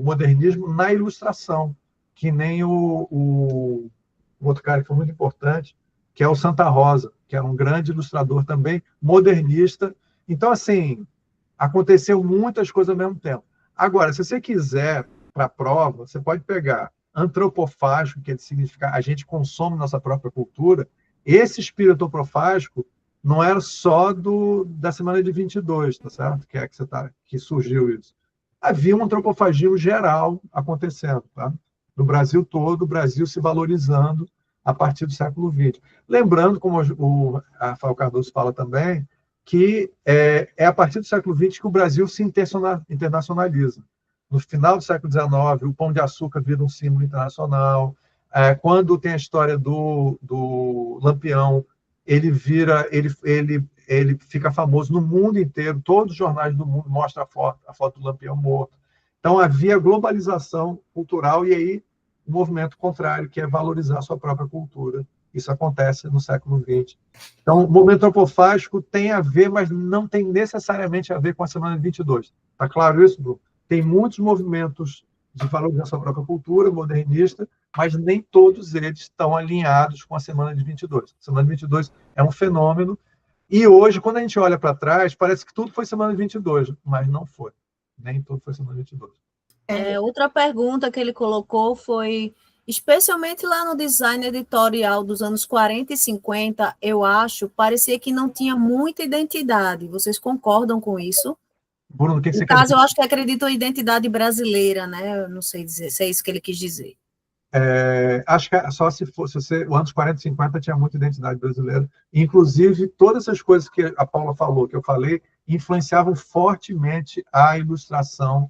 modernismo na ilustração, que nem o outro cara que foi muito importante, que é o Santa Rosa, que era um grande ilustrador também, modernista. Então, assim, aconteceu muitas coisas ao mesmo tempo. Agora, se você quiser, para a prova, você pode pegar antropofágico, que significa a gente consome nossa própria cultura. Esse espírito antropofágico não era só da Semana de 22, tá certo? Que surgiu isso. Havia um antropofagismo geral acontecendo, tá? No Brasil todo, o Brasil se valorizando a partir do século XX. Lembrando, como o Rafael Cardoso fala também, que é a partir do século XX que o Brasil se internacionaliza. No final do século XIX, o Pão de Açúcar vira um símbolo internacional. Quando tem a história do Lampião, ele fica famoso no mundo inteiro. Todos os jornais do mundo mostram a foto do Lampião morto. Então, havia globalização cultural e aí o movimento contrário, que é valorizar a sua própria cultura. Isso acontece no século XX. Então, o movimento antropofágico tem a ver, mas não tem necessariamente a ver com a Semana de 22. Está claro isso, Bruno? Tem muitos movimentos de valorizar a sua própria cultura modernista, mas nem todos eles estão alinhados com a Semana de 22. A Semana de 22 é um fenômeno, e hoje, quando a gente olha para trás, parece que tudo foi Semana de 22, mas não foi. Nem tudo foi Semana de 22. Outra pergunta que ele colocou foi, especialmente lá no design editorial dos anos 40 e 50, eu acho, parecia que não tinha muita identidade. Vocês concordam com isso? Bruno, o que você quer dizer? No caso, eu acho que acredito em identidade brasileira, né? Eu não sei dizer se é isso que ele quis dizer. Acho que só se fosse os anos 40 e 50 tinha muita identidade brasileira. Inclusive, todas essas coisas que a Paula falou, que eu falei, influenciavam fortemente a ilustração,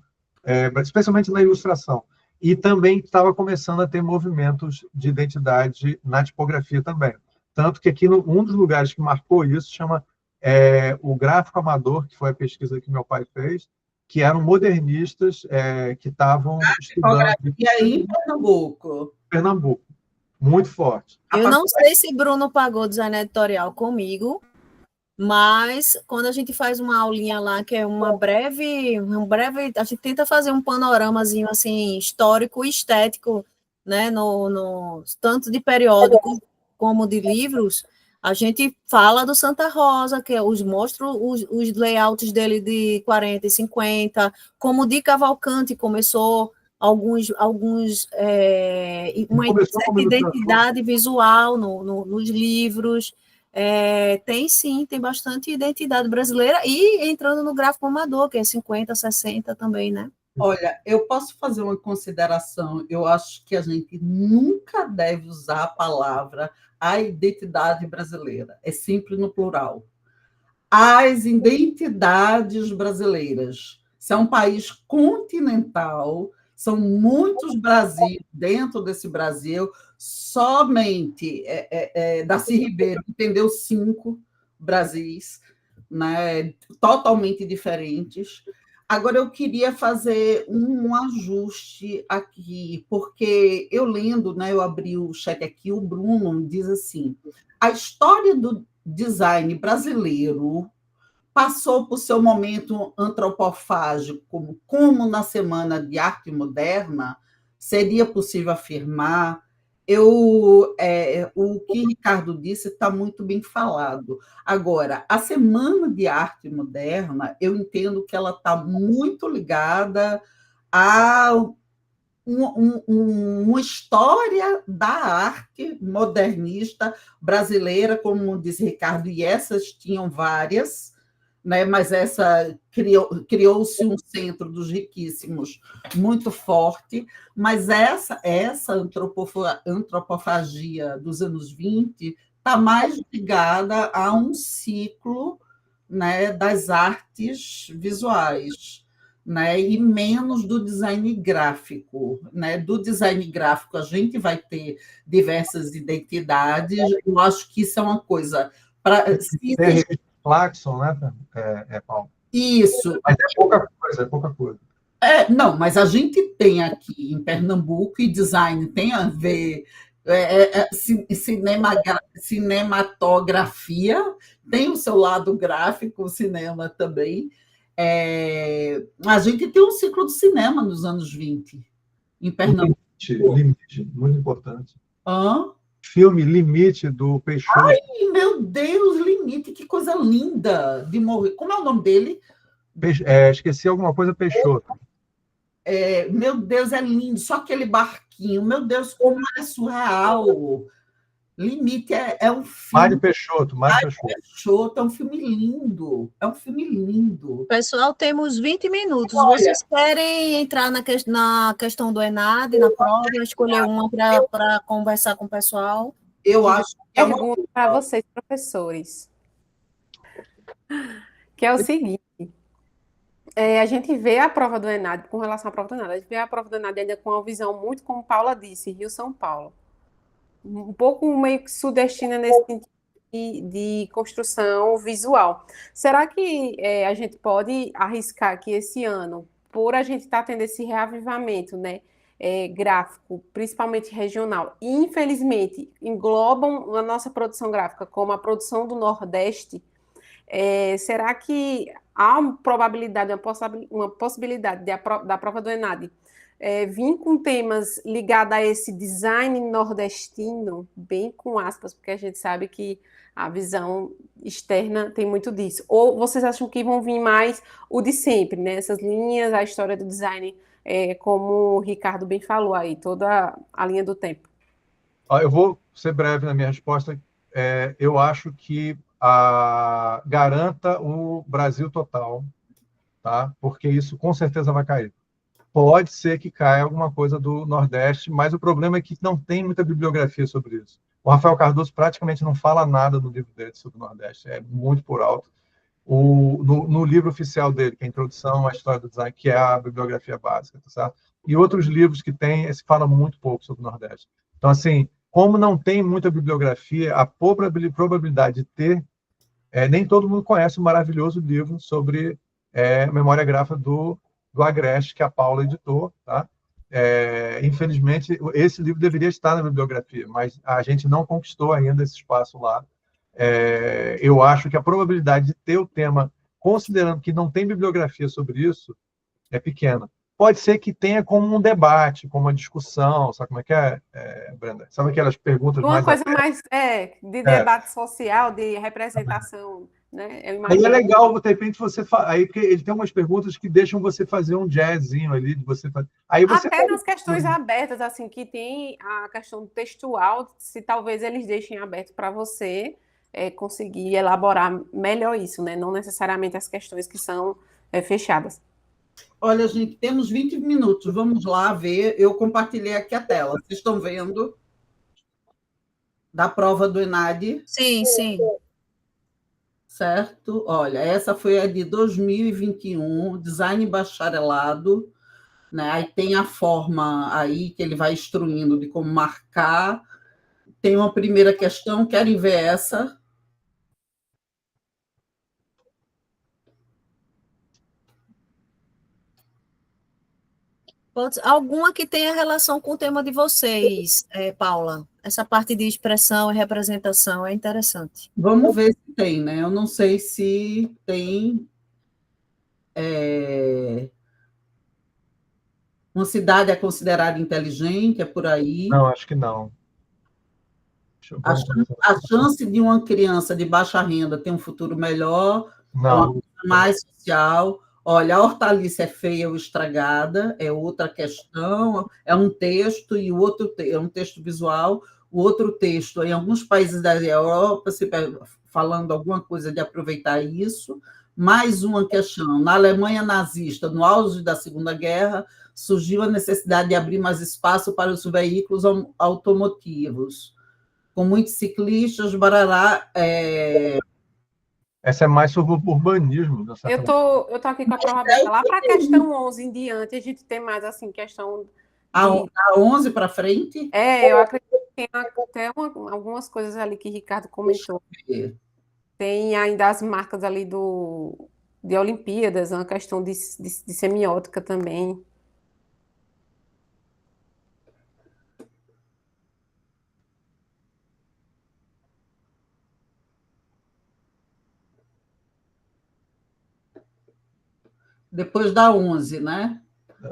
especialmente na ilustração. E também estava começando a ter movimentos de identidade na tipografia também. Tanto que aqui, um dos lugares que marcou isso chama o Gráfico Amador, que foi a pesquisa que meu pai fez, que eram modernistas que estavam estudando... E aí em Pernambuco. Pernambuco, muito forte. Eu não sei se Bruno pagou design editorial comigo, mas quando a gente faz uma aulinha lá, que é um breve, a gente tenta fazer um panoramazinho assim, histórico e estético, né, no tanto de periódico como de livros, A gente fala do Santa Rosa, que mostra os layouts dele de 40 e 50, como o Di Cavalcanti começou uma Começou certa como ilustrador. identidade visual nos livros. Tem sim, tem bastante identidade brasileira, e entrando no gráfico amador, que é 50, 60 também, né? Olha, eu posso fazer uma consideração. Eu acho que a gente nunca deve usar a palavra a identidade brasileira. É sempre no plural. As identidades brasileiras. Se é um país continental, são muitos Brasis dentro desse Brasil. Somente Darcy Ribeiro entendeu 5 Brasis, né, totalmente diferentes. Agora, eu queria fazer um ajuste aqui, porque eu lendo, né, eu abri o chat aqui, o Bruno diz assim: a história do design brasileiro passou por seu momento antropofágico, como na Semana de Arte Moderna, seria possível afirmar. O que Ricardo disse está muito bem falado. Agora, a Semana de Arte Moderna, eu entendo que ela está muito ligada a uma história da arte modernista brasileira, como diz Ricardo, e essas tinham várias, né? Mas essa criou-se um centro dos riquíssimos muito forte, mas essa antropofagia dos anos 20 está mais ligada a um ciclo, né, das artes visuais, né, e menos do design gráfico, né? Do design gráfico a gente vai ter diversas identidades. Eu acho que isso é uma coisa para Clarkson, né, Paulo? Isso. Mas é pouca coisa. Não, mas a gente tem aqui em Pernambuco, e design tem a ver, cinematografia, tem o seu lado gráfico, o cinema também. A gente tem um ciclo do cinema nos anos 20, em Pernambuco. Limite, muito importante. Hã? Filme Limite, do Peixoto. Ai, meu Deus, Limite, que coisa linda de morrer. Como é o nome dele? Esqueci alguma coisa, Peixoto. Meu Deus, é lindo. Só aquele barquinho. Meu Deus, como é surreal. Limite é um filme. Mário Peixoto. Peixoto é um filme lindo. É um filme lindo. Pessoal, temos 20 minutos. Vocês querem entrar na questão do ENAD, na prova, escolher uma para conversar com o pessoal? Eu acho que é uma pergunta para vocês, professores, que é o seguinte: a gente vê a prova do ENAD, com relação à prova do ENAD, a gente vê a prova do ENAD ainda com uma visão muito, como Paula disse, Rio-São Paulo. Um pouco meio que sudestina nesse sentido de construção visual. Será que a gente pode arriscar que esse ano, por a gente estar tendo esse reavivamento, né, gráfico, principalmente regional, e infelizmente englobam a nossa produção gráfica como a produção do Nordeste, será que há uma probabilidade, uma possibilidade da prova do ENAD vir com temas ligados a esse design nordestino, bem com aspas, porque a gente sabe que a visão externa tem muito disso? Ou vocês acham que vão vir mais o de sempre, né? Essas linhas, a história do design, como o Ricardo bem falou aí, toda a linha do tempo? Eu vou ser breve na minha resposta. Eu acho que garanta o Brasil total, tá? Porque isso com certeza vai cair. Pode ser que caia alguma coisa do Nordeste, mas o problema é que não tem muita bibliografia sobre isso. O Rafael Cardoso praticamente não fala nada no livro dele sobre o Nordeste, é muito por alto. No livro oficial dele, que é a Introdução à História do Design, que é a bibliografia básica, tá certo? E outros livros que tem, se fala muito pouco sobre o Nordeste. Então, assim, como não tem muita bibliografia, a probabilidade de ter... nem todo mundo conhece o maravilhoso livro sobre memória gráfica do Agreste, que a Paula editou, tá? Infelizmente, esse livro deveria estar na bibliografia, mas a gente não conquistou ainda esse espaço lá. Eu acho que a probabilidade de ter o tema, considerando que não tem bibliografia sobre isso, é pequena. pode ser que tenha como um debate, como uma discussão, sabe como é, Brenda? Sabe aquelas perguntas Uma mais coisa abertas? mais de debate social, de representação, né? Eu Aí é imagino. legal, de repente, aí, porque ele tem umas perguntas que deixam você fazer um jazzinho ali, de você fazer. Aí você Até nas questões abertas, assim, que tem a questão textual, se talvez eles deixem aberto para você conseguir elaborar melhor isso, né? Não necessariamente as questões que são fechadas. Olha, gente, temos 20 minutos. Vamos lá ver. Eu compartilhei aqui a tela. Vocês estão vendo? Da prova do ENAD. Sim, sim. Certo? Olha, essa foi a de 2021, design bacharelado, né? Aí tem a forma aí que ele vai instruindo de como marcar. Tem uma primeira questão, querem ver essa? Alguma que tenha relação com o tema de vocês, Paula? Essa parte de expressão e representação é interessante. Vamos ver se tem, né? Eu não sei se tem. Uma cidade é considerada inteligente, é por aí. Não, acho que não. A chance de uma criança de baixa renda ter um futuro melhor é uma coisa mais social. Olha, a hortaliça é feia ou estragada, é outra questão, é um texto e o outro é um texto visual, o outro texto, em alguns países da Europa, falando alguma coisa de aproveitar isso. Mais uma questão, na Alemanha nazista, no auge da Segunda Guerra, surgiu a necessidade de abrir mais espaço para os veículos automotivos. Com muitos ciclistas, barará. Essa é mais sobre o urbanismo. Eu tô aqui com a prova aberta. Lá para a questão 11 em diante, a gente tem mais, assim, questão... A 11 para frente? Eu acredito que tem até algumas coisas ali que o Ricardo comentou. Tem ainda as marcas ali de Olimpíadas, uma questão de semiótica também. Depois da 11, né?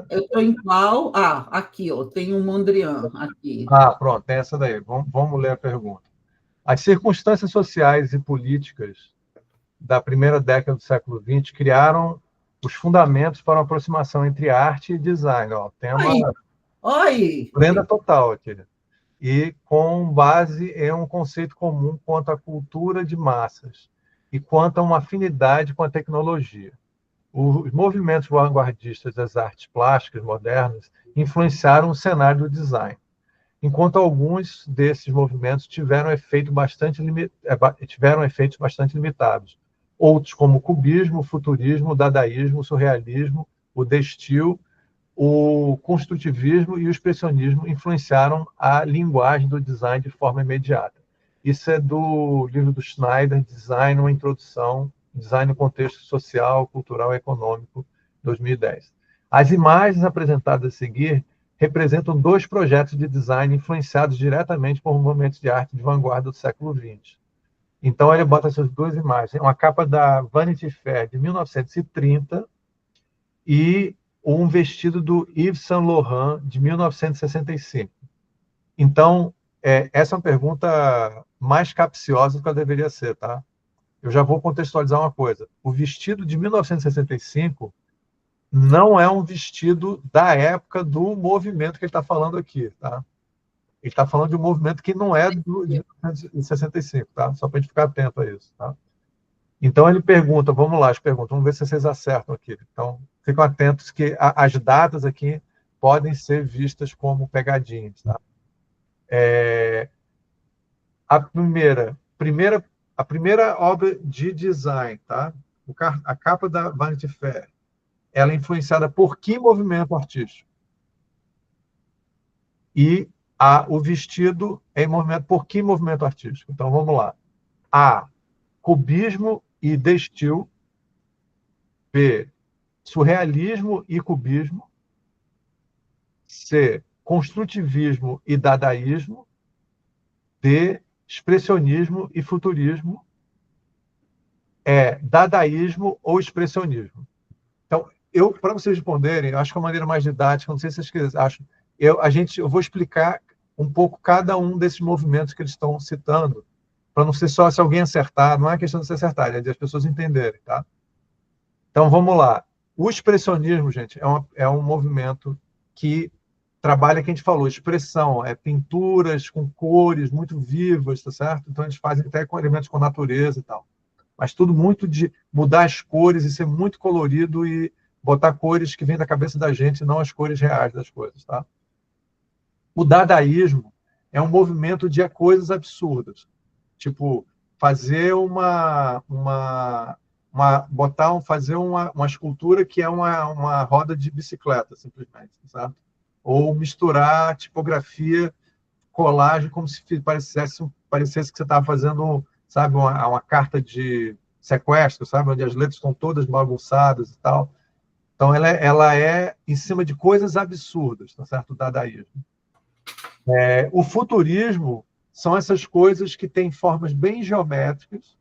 Eu estou em qual? Aqui, ó, tem um Mondrian aqui. Pronto, tem essa daí. Vamos ler a pergunta. As circunstâncias sociais e políticas da primeira década do século XX criaram os fundamentos para uma aproximação entre arte e design. Ó, tem uma prenda total aqui. E com base em um conceito comum quanto à cultura de massas e quanto a uma afinidade com a tecnologia. Os movimentos vanguardistas das artes plásticas modernas influenciaram o cenário do design, enquanto alguns desses movimentos tiveram efeitos bastante limitados. Outros, como o cubismo, o futurismo, o dadaísmo, o surrealismo, o destil, o construtivismo e o expressionismo influenciaram a linguagem do design de forma imediata. Isso é do livro do Schneider, Design, uma introdução, Design no contexto social, cultural e econômico, 2010. As imagens apresentadas a seguir representam 2 projetos de design influenciados diretamente por movimentos de arte de vanguarda do século XX. Então, ele bota essas 2 imagens. Uma capa da Vanity Fair, de 1930, e um vestido do Yves Saint Laurent, de 1965. Então, essa é uma pergunta mais capciosa do que ela deveria ser, tá? Eu já vou contextualizar uma coisa. O vestido de 1965 não é um vestido da época do movimento que ele está falando aqui, tá? Ele está falando de um movimento que não é de 1965, tá? Só para a gente ficar atento a isso, tá? Então, ele pergunta, vamos lá, as perguntas, vamos ver se vocês acertam aqui. Então, ficam atentos que as datas aqui podem ser vistas como pegadinhas, tá? A primeira obra de design, tá? A capa da Vanity Fair, ela é influenciada por que movimento artístico? E o vestido é em movimento por que movimento artístico? Então, vamos lá. A, cubismo e destil. B, surrealismo e cubismo. C, construtivismo e dadaísmo. D, expressionismo e futurismo. Dadaísmo ou expressionismo. Então, para vocês responderem, eu acho que é a maneira mais didática, não sei se vocês acham, eu vou explicar um pouco cada um desses movimentos que eles estão citando, para não ser só se alguém acertar, não é questão de se acertar, é de as pessoas entenderem, tá? Então, vamos lá. O expressionismo, gente, é um movimento que trabalha, que a gente falou, expressão, pinturas com cores muito vivas, tá certo? Então, eles fazem até com elementos com natureza e tal. Mas tudo muito de mudar as cores e ser muito colorido e botar cores que vêm da cabeça da gente, não as cores reais das coisas, tá? O dadaísmo é um movimento de coisas absurdas. Tipo, fazer fazer uma escultura que é uma roda de bicicleta, simplesmente, certo? Ou misturar tipografia, colagem, como se parecesse que você estava fazendo, sabe, uma carta de sequestro, sabe, onde as letras estão todas bagunçadas e tal. Então, ela é em cima de coisas absurdas, tá certo? O dadaísmo. O futurismo são essas coisas que têm formas bem geométricas,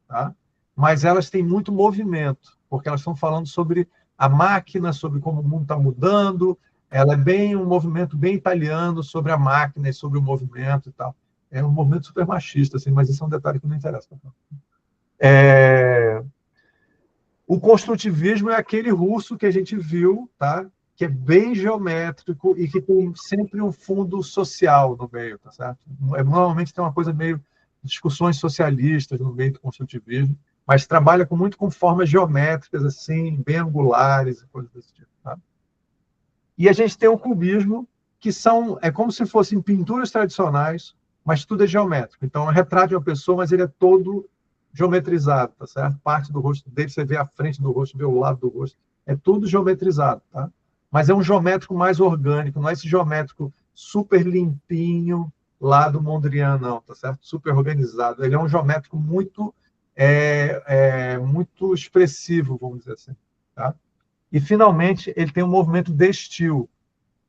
tá? Mas elas têm muito movimento, porque elas estão falando sobre a máquina, sobre como o mundo está mudando. Ela é um movimento bem italiano sobre a máquina e sobre o movimento e tal. É um movimento super machista, assim, mas isso é um detalhe que não interessa. O construtivismo é aquele russo que a gente viu, tá? Que é bem geométrico e que tem sempre um fundo social no meio, tá certo? Normalmente tem uma coisa meio discussões socialistas no meio do construtivismo, mas trabalha muito com formas geométricas, assim, bem angulares e coisas desse tipo, tá? E a gente tem o cubismo, que é como se fossem pinturas tradicionais, mas tudo é geométrico. Então, é um retrato de uma pessoa, mas ele é todo geometrizado, tá certo? Parte do rosto dele, você vê a frente do rosto, vê o lado do rosto. É tudo geometrizado, tá? Mas é um geométrico mais orgânico, não é esse geométrico super limpinho lá do Mondrian, não, tá certo? Super organizado. Ele é um geométrico muito, muito expressivo, vamos dizer assim, tá? E, finalmente, ele tem um movimento de estilo,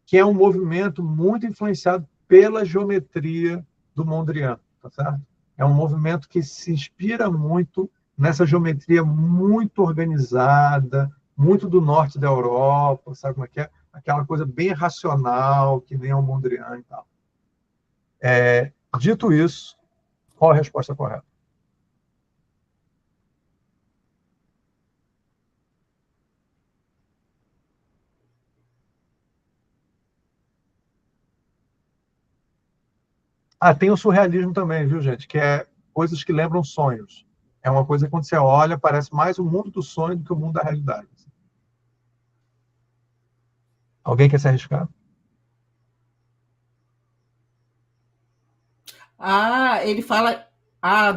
que é um movimento muito influenciado pela geometria do Mondrian, tá certo? É um movimento que se inspira muito nessa geometria muito organizada, muito do norte da Europa, sabe como é que é? Aquela coisa bem racional, que nem o Mondrian e tal. Dito isso, qual a resposta correta? Tem o surrealismo também, viu, gente? Que é coisas que lembram sonhos. É uma coisa que, quando você olha, parece mais o mundo do sonho do que o mundo da realidade. Alguém quer se arriscar? Ele fala...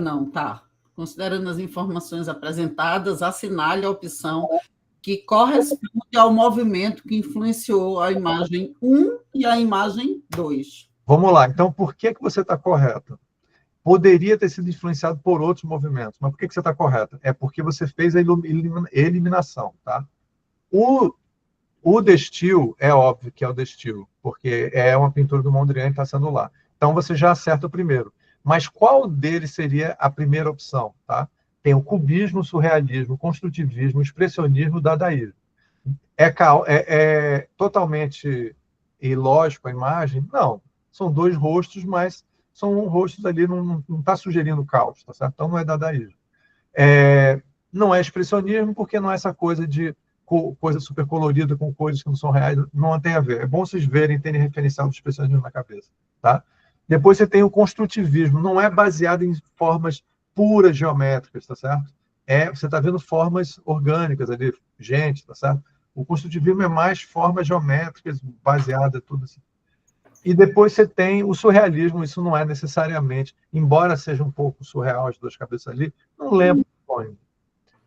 não, tá. Considerando as informações apresentadas, assinale a opção que corresponde ao movimento que influenciou a imagem 1 e a imagem 2. Vamos lá. Então, por que você está correta? Poderia ter sido influenciado por outros movimentos, mas por que você está correta? É porque você fez a eliminação, tá? O Destil, é óbvio que é o Destil, porque é uma pintura do Mondrian e está sendo lá. Então, você já acerta o primeiro. Mas qual deles seria a primeira opção, tá? Tem o cubismo, o surrealismo, o construtivismo, o expressionismo, o dadaísmo. É totalmente ilógico a imagem? Não. São dois rostos, mas são rostos ali, não está sugerindo caos, tá certo? Então, não é dadaísmo. Não é expressionismo, porque não é essa coisa de coisa super colorida com cores que não são reais, não tem a ver. É bom vocês verem, terem referencial do expressionismo na cabeça, tá? Depois você tem o construtivismo, não é baseado em formas puras geométricas, tá certo? Você está vendo formas orgânicas ali, gente, tá certo? O construtivismo é mais formas geométricas, baseada, tudo assim. E depois você tem o surrealismo, isso não é necessariamente, embora seja um pouco surreal as duas cabeças ali, não lembro do sonho.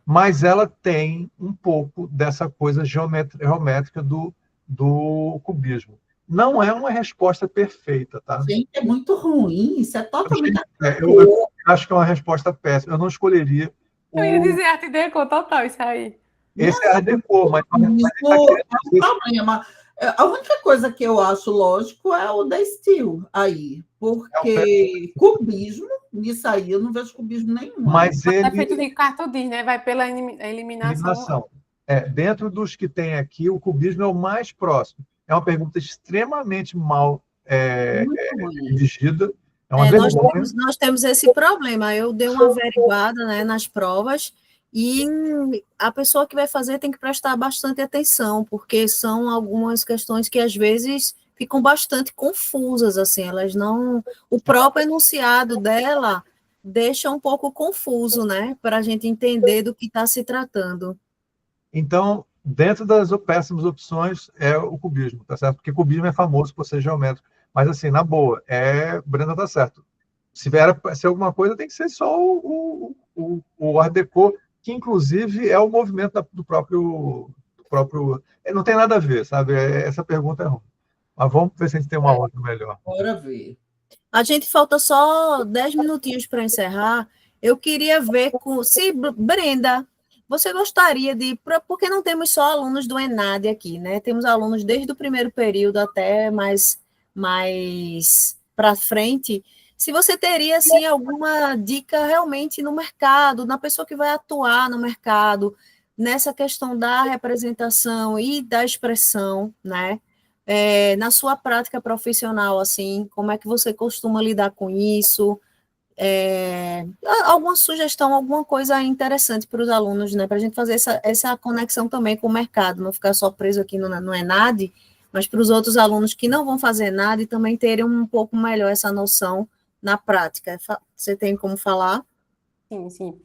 Mas ela tem um pouco dessa coisa geométrica do cubismo. Não é uma resposta perfeita, tá? Gente, é muito ruim, isso é totalmente... Eu acho que é uma resposta péssima. Eu não escolheria... Eu ia dizer arte deco, total, isso aí. Esse é arte deco, mas... problema. A única coisa que eu acho lógico é o da Steel aí, porque cubismo, nisso aí eu não vejo cubismo nenhum. Mas ele... É feito de cartão, né? Vai pela eliminação. Dentro dos que tem aqui, o cubismo é o mais próximo. É uma pergunta extremamente mal dirigida, é uma vergonha. Nós temos esse problema. Eu dei uma averiguada, né, nas provas e a pessoa que vai fazer tem que prestar bastante atenção, porque são algumas questões que às vezes ficam bastante confusas, assim, elas não... O próprio enunciado dela deixa um pouco confuso, né, para a gente entender do que está se tratando. Então, dentro das péssimas opções é o cubismo, tá certo? Porque cubismo é famoso por ser geométrico. Mas, assim, na boa, Brenda tá certo. Se vier a ser alguma coisa, tem que ser só o Art Deco, que, inclusive, é o movimento do próprio... Não tem nada a ver, sabe? Essa pergunta é ruim. Mas vamos ver se a gente tem uma outra melhor. Bora ver. A gente falta só 10 minutinhos para encerrar. Eu queria ver se Brenda, você gostaria de... Porque não temos só alunos do ENAD aqui, né? Temos alunos desde o primeiro período até mais para frente. Se você teria, assim, alguma dica realmente no mercado, na pessoa que vai atuar no mercado, nessa questão da representação e da expressão, né? Na sua prática profissional, assim, como é que você costuma lidar com isso? Alguma sugestão, alguma coisa interessante para os alunos, né? Para a gente fazer essa conexão também com o mercado, não ficar só preso aqui no ENAD, mas para os outros alunos que não vão fazer nada e também terem um pouco melhor essa noção na prática. Você tem como falar? Sim, sim.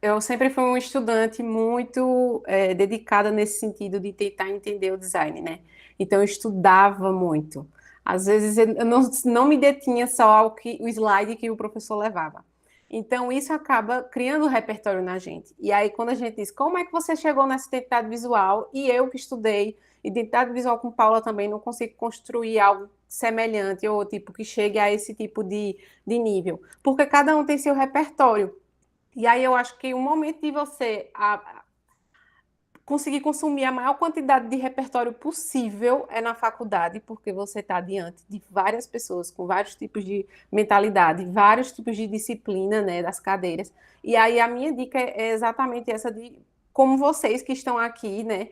Eu sempre fui uma estudante muito dedicada nesse sentido de tentar entender o design, né? Então, eu estudava muito. Às vezes, eu não me detinha só o slide que o professor levava. Então, isso acaba criando um repertório na gente. E aí, quando a gente diz, como é que você chegou nessa identidade visual? E eu que estudei identidade visual com Paula também, não consigo construir algo semelhante ou tipo que chegue a esse tipo de nível. Porque cada um tem seu repertório. E aí eu acho que o momento de você conseguir consumir a maior quantidade de repertório possível é na faculdade, porque você está diante de várias pessoas com vários tipos de mentalidade, vários tipos de disciplina, né, das cadeiras. E aí a minha dica é exatamente essa de como vocês que estão aqui, né,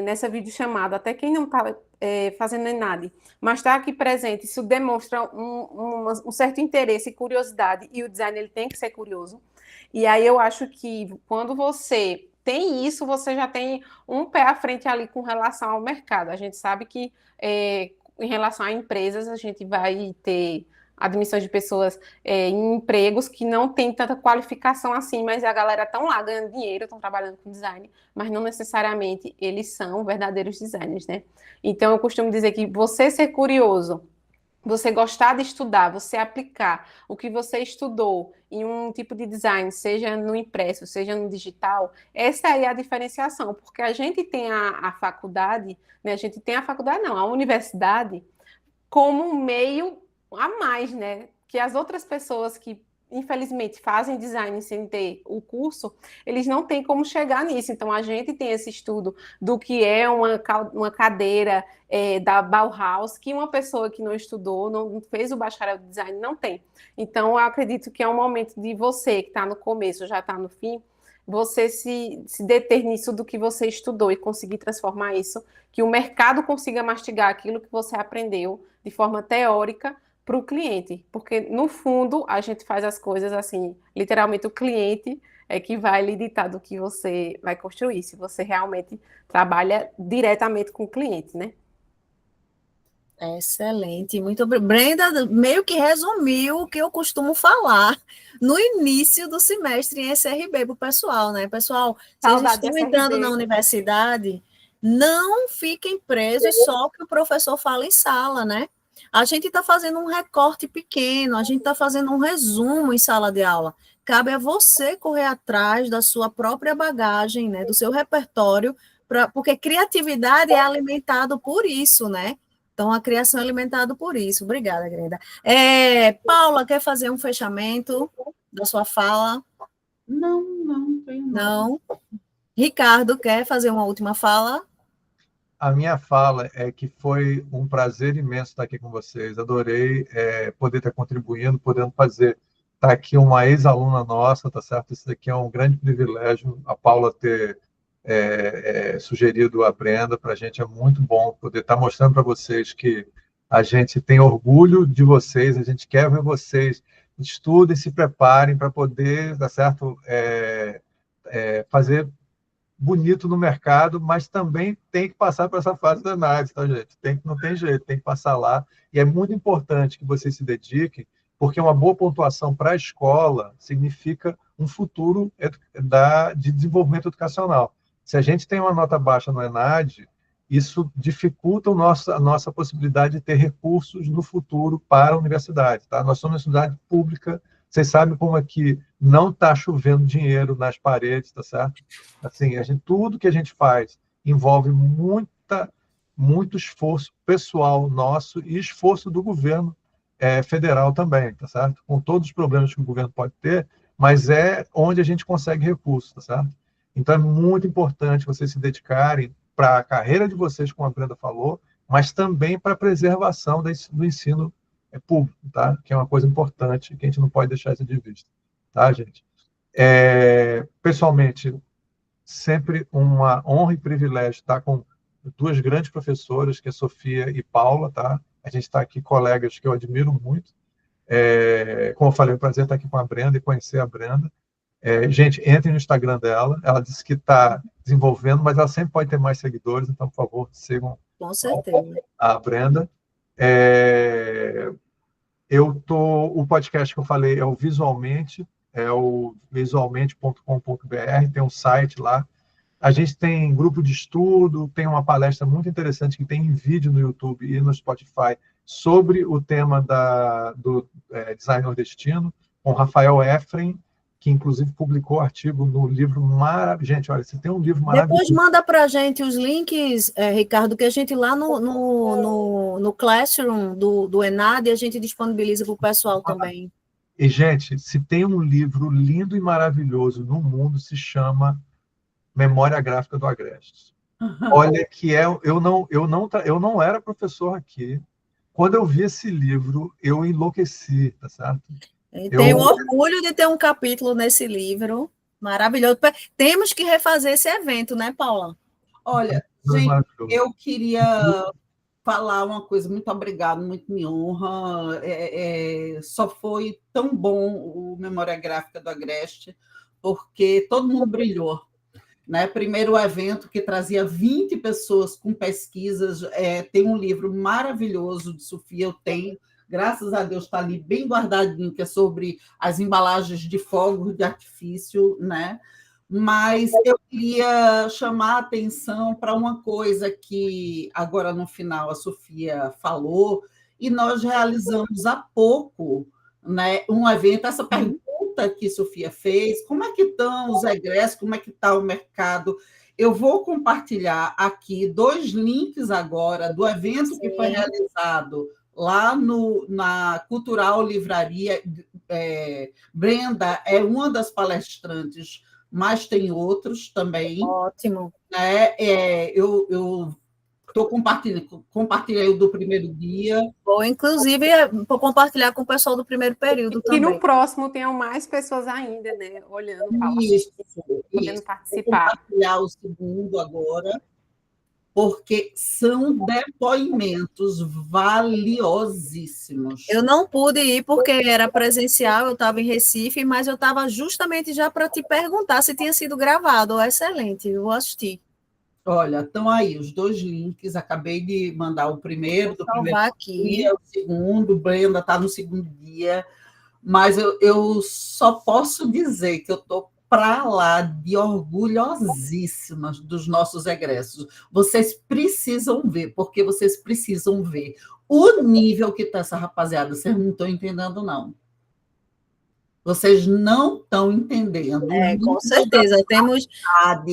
nessa videochamada, até quem não está fazendo nada, mas está aqui presente, isso demonstra um certo interesse e curiosidade, e o design ele tem que ser curioso. E aí eu acho que quando você tem isso, você já tem um pé à frente ali com relação ao mercado. A gente sabe que em relação a empresas, a gente vai ter admissão de pessoas em empregos que não tem tanta qualificação assim, mas a galera estão lá ganhando dinheiro, estão trabalhando com design, mas não necessariamente eles são verdadeiros designers, né? Então eu costumo dizer que você ser curioso, você gostar de estudar, você aplicar o que você estudou em um tipo de design, seja no impresso, seja no digital, essa aí é a diferenciação, porque a gente tem a faculdade, né? A universidade como um meio a mais, né? Que as outras pessoas que infelizmente fazem design sem ter o curso, eles não têm como chegar nisso. Então a gente tem esse estudo do que é uma cadeira da Bauhaus, que uma pessoa que não estudou, não fez o bacharel de design, não tem. Então eu acredito que é um momento de você que está no começo, já está no fim, você se deter nisso do que você estudou e conseguir transformar isso, que o mercado consiga mastigar aquilo que você aprendeu de forma teórica para o cliente, porque no fundo a gente faz as coisas assim, literalmente o cliente é que vai lhe ditar do que você vai construir, se você realmente trabalha diretamente com o cliente, né? Excelente, muito obrigada. Brenda meio que resumiu o que eu costumo falar no início do semestre em SRB para o pessoal, né? Pessoal, vocês estão entrando na universidade, não fiquem presos só o que o professor fala em sala, né? A gente está fazendo um recorte pequeno, a gente está fazendo um resumo em sala de aula. Cabe a você correr atrás da sua própria bagagem, né? Do seu repertório, porque criatividade é alimentado por isso, né? Então, a criação é alimentada por isso. Obrigada, Grenda. Paula, quer fazer um fechamento da sua fala? Não tenho nada. Não. Ricardo, quer fazer uma última fala? A minha fala é que foi um prazer imenso estar aqui com vocês. Adorei poder estar contribuindo, podendo fazer. Está aqui uma ex-aluna nossa, tá certo? Isso daqui é um grande privilégio, a Paula ter sugerido a Brenda. Para a gente é muito bom poder estar mostrando para vocês que a gente tem orgulho de vocês, a gente quer ver vocês estudem, se preparem para poder, tá certo, fazer bonito no mercado, mas também tem que passar por essa fase da análise, tá, gente? Não tem jeito, tem que passar lá. E é muito importante que vocês se dediquem, porque uma boa pontuação para a escola significa um futuro de desenvolvimento educacional. Se a gente tem uma nota baixa no ENAD, isso dificulta a nossa possibilidade de ter recursos no futuro para a universidade. Tá? Nós somos uma universidade pública, vocês sabem como aqui não está chovendo dinheiro nas paredes, tá certo? Assim, tudo que a gente faz envolve muito esforço pessoal nosso e esforço do governo federal também, tá certo? Com todos os problemas que o governo pode ter, mas é onde a gente consegue recursos, tá certo? Então, é muito importante vocês se dedicarem para a carreira de vocês, como a Brenda falou, mas também para a preservação do ensino público, tá? Que é uma coisa importante que a gente não pode deixar isso de vista, tá, gente? Pessoalmente, sempre uma honra e privilégio estar com duas grandes professoras, que é Sofia e Paula, tá? A gente está aqui, colegas que eu admiro muito. Como eu falei, é um prazer estar aqui com a Brenda e conhecer a Brenda. Gente, entrem no Instagram dela. Ela disse que está desenvolvendo, mas ela sempre pode ter mais seguidores, então, por favor, sigam Com certeza. a Brenda. O podcast que eu falei é o Visualmente, é o visualmente.com.br, tem um site lá. A gente tem grupo de estudo, tem uma palestra muito interessante que tem em vídeo no YouTube e no Spotify sobre o tema do design nordestino, com Rafael Efren, que inclusive publicou artigo no livro maravilhoso. Gente, olha, você tem um livro maravilhoso. Depois manda para a gente os links, Ricardo, que a gente lá no Classroom do ENAD a gente disponibiliza para o pessoal também. E, gente, se tem um livro lindo e maravilhoso no mundo, se chama Memória Gráfica do Agreste. Olha que eu não era professor aqui. Quando eu vi esse livro, eu enlouqueci, tá certo? Tenho orgulho de ter um capítulo nesse livro, maravilhoso. Temos que refazer esse evento, né, Paula? Olha, gente, eu queria falar uma coisa, muito obrigado, muito me honra. Só foi tão bom o Memória Gráfica do Agreste, porque todo mundo brilhou. Né? Primeiro evento que trazia 20 pessoas com pesquisas, tem um livro maravilhoso de Sofia, eu tenho, graças a Deus está ali bem guardadinho, que é sobre as embalagens de fogos de artifício, né? Mas eu queria chamar a atenção para uma coisa que agora no final a Sofia falou, e nós realizamos há pouco, né, um evento, essa pergunta que Sofia fez, como é que estão os egressos, como é que está o mercado? Eu vou compartilhar aqui 2 links agora do evento que foi realizado lá na Cultural Livraria. Brenda é uma das palestrantes, mas tem outros também. Ótimo. Eu compartilhei o do primeiro dia. Vou, inclusive, compartilhar com o pessoal do primeiro período também. E no próximo tenham mais pessoas ainda, né? Olhando, podendo participar. Vou compartilhar o segundo agora, porque são depoimentos valiosíssimos. Eu não pude ir porque era presencial, eu estava em Recife, mas eu estava justamente já para te perguntar se tinha sido gravado. Excelente, eu vou assistir. Olha, estão aí os 2 links, acabei de mandar o primeiro, do primeiro dia, o segundo, Brenda está no segundo dia, mas eu só posso dizer que eu estou para lá de orgulhosíssima dos nossos egressos. Vocês precisam ver, porque vocês precisam ver o nível que está essa rapaziada, vocês não estão entendendo, não. Vocês não estão entendendo. Com certeza. Temos,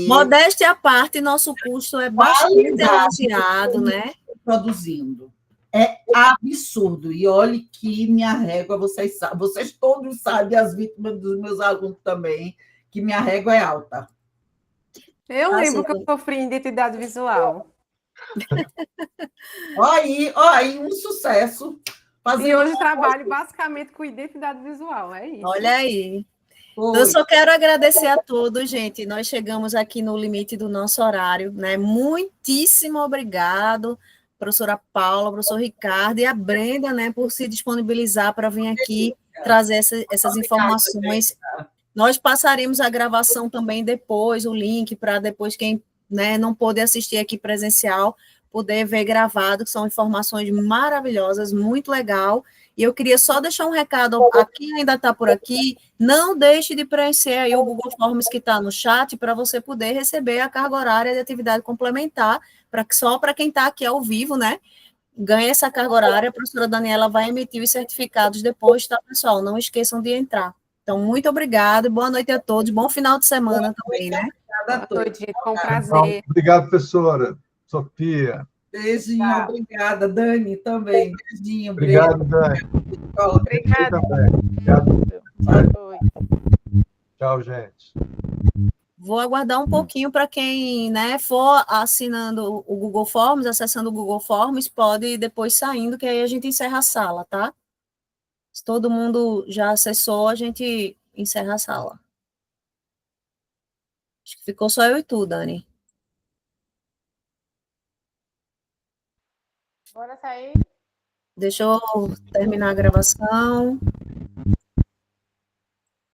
modéstia à parte, nosso custo é bastante elogiado, né? Produzindo. É absurdo. E olhe que minha régua, vocês todos sabem, as vítimas dos meus alunos também, que minha régua é alta. Eu lembro que eu sofri identidade visual. Olha aí, um sucesso. E hoje trabalho basicamente com identidade visual, é isso. Olha aí. Então, eu só quero agradecer a todos, gente. Nós chegamos aqui no limite do nosso horário, né? Muitíssimo obrigado, professora Paula, professor Ricardo e a Brenda, né, por se disponibilizar para vir aqui trazer essas informações. Nós passaremos a gravação também depois, o link, para depois quem, né, não pôde assistir aqui presencial, poder ver gravado, que são informações maravilhosas, muito legal. E eu queria só deixar um recado a quem ainda está por aqui, não deixe de preencher aí o Google Forms que está no chat para você poder receber a carga horária de atividade complementar, só para quem está aqui ao vivo, né? Ganha essa carga horária, a professora Daniela vai emitir os certificados depois, tá, pessoal? Não esqueçam de entrar. Então, muito obrigada, boa noite a todos, bom final de semana também, né? Boa noite, com Então, prazer. obrigado, professora Sofia. Beijinho, obrigada, Dani, também. Beijinho, Obrigado, Dani. Obrigada. Obrigado. Tchau, gente. Vou aguardar um pouquinho para quem, né, for assinando o Google Forms, acessando o Google Forms, pode ir depois saindo, que aí a gente encerra a sala, tá? Se todo mundo já acessou, a gente encerra a sala. Acho que ficou só eu e tu, Dani. Bora sair? Deixa eu terminar a gravação.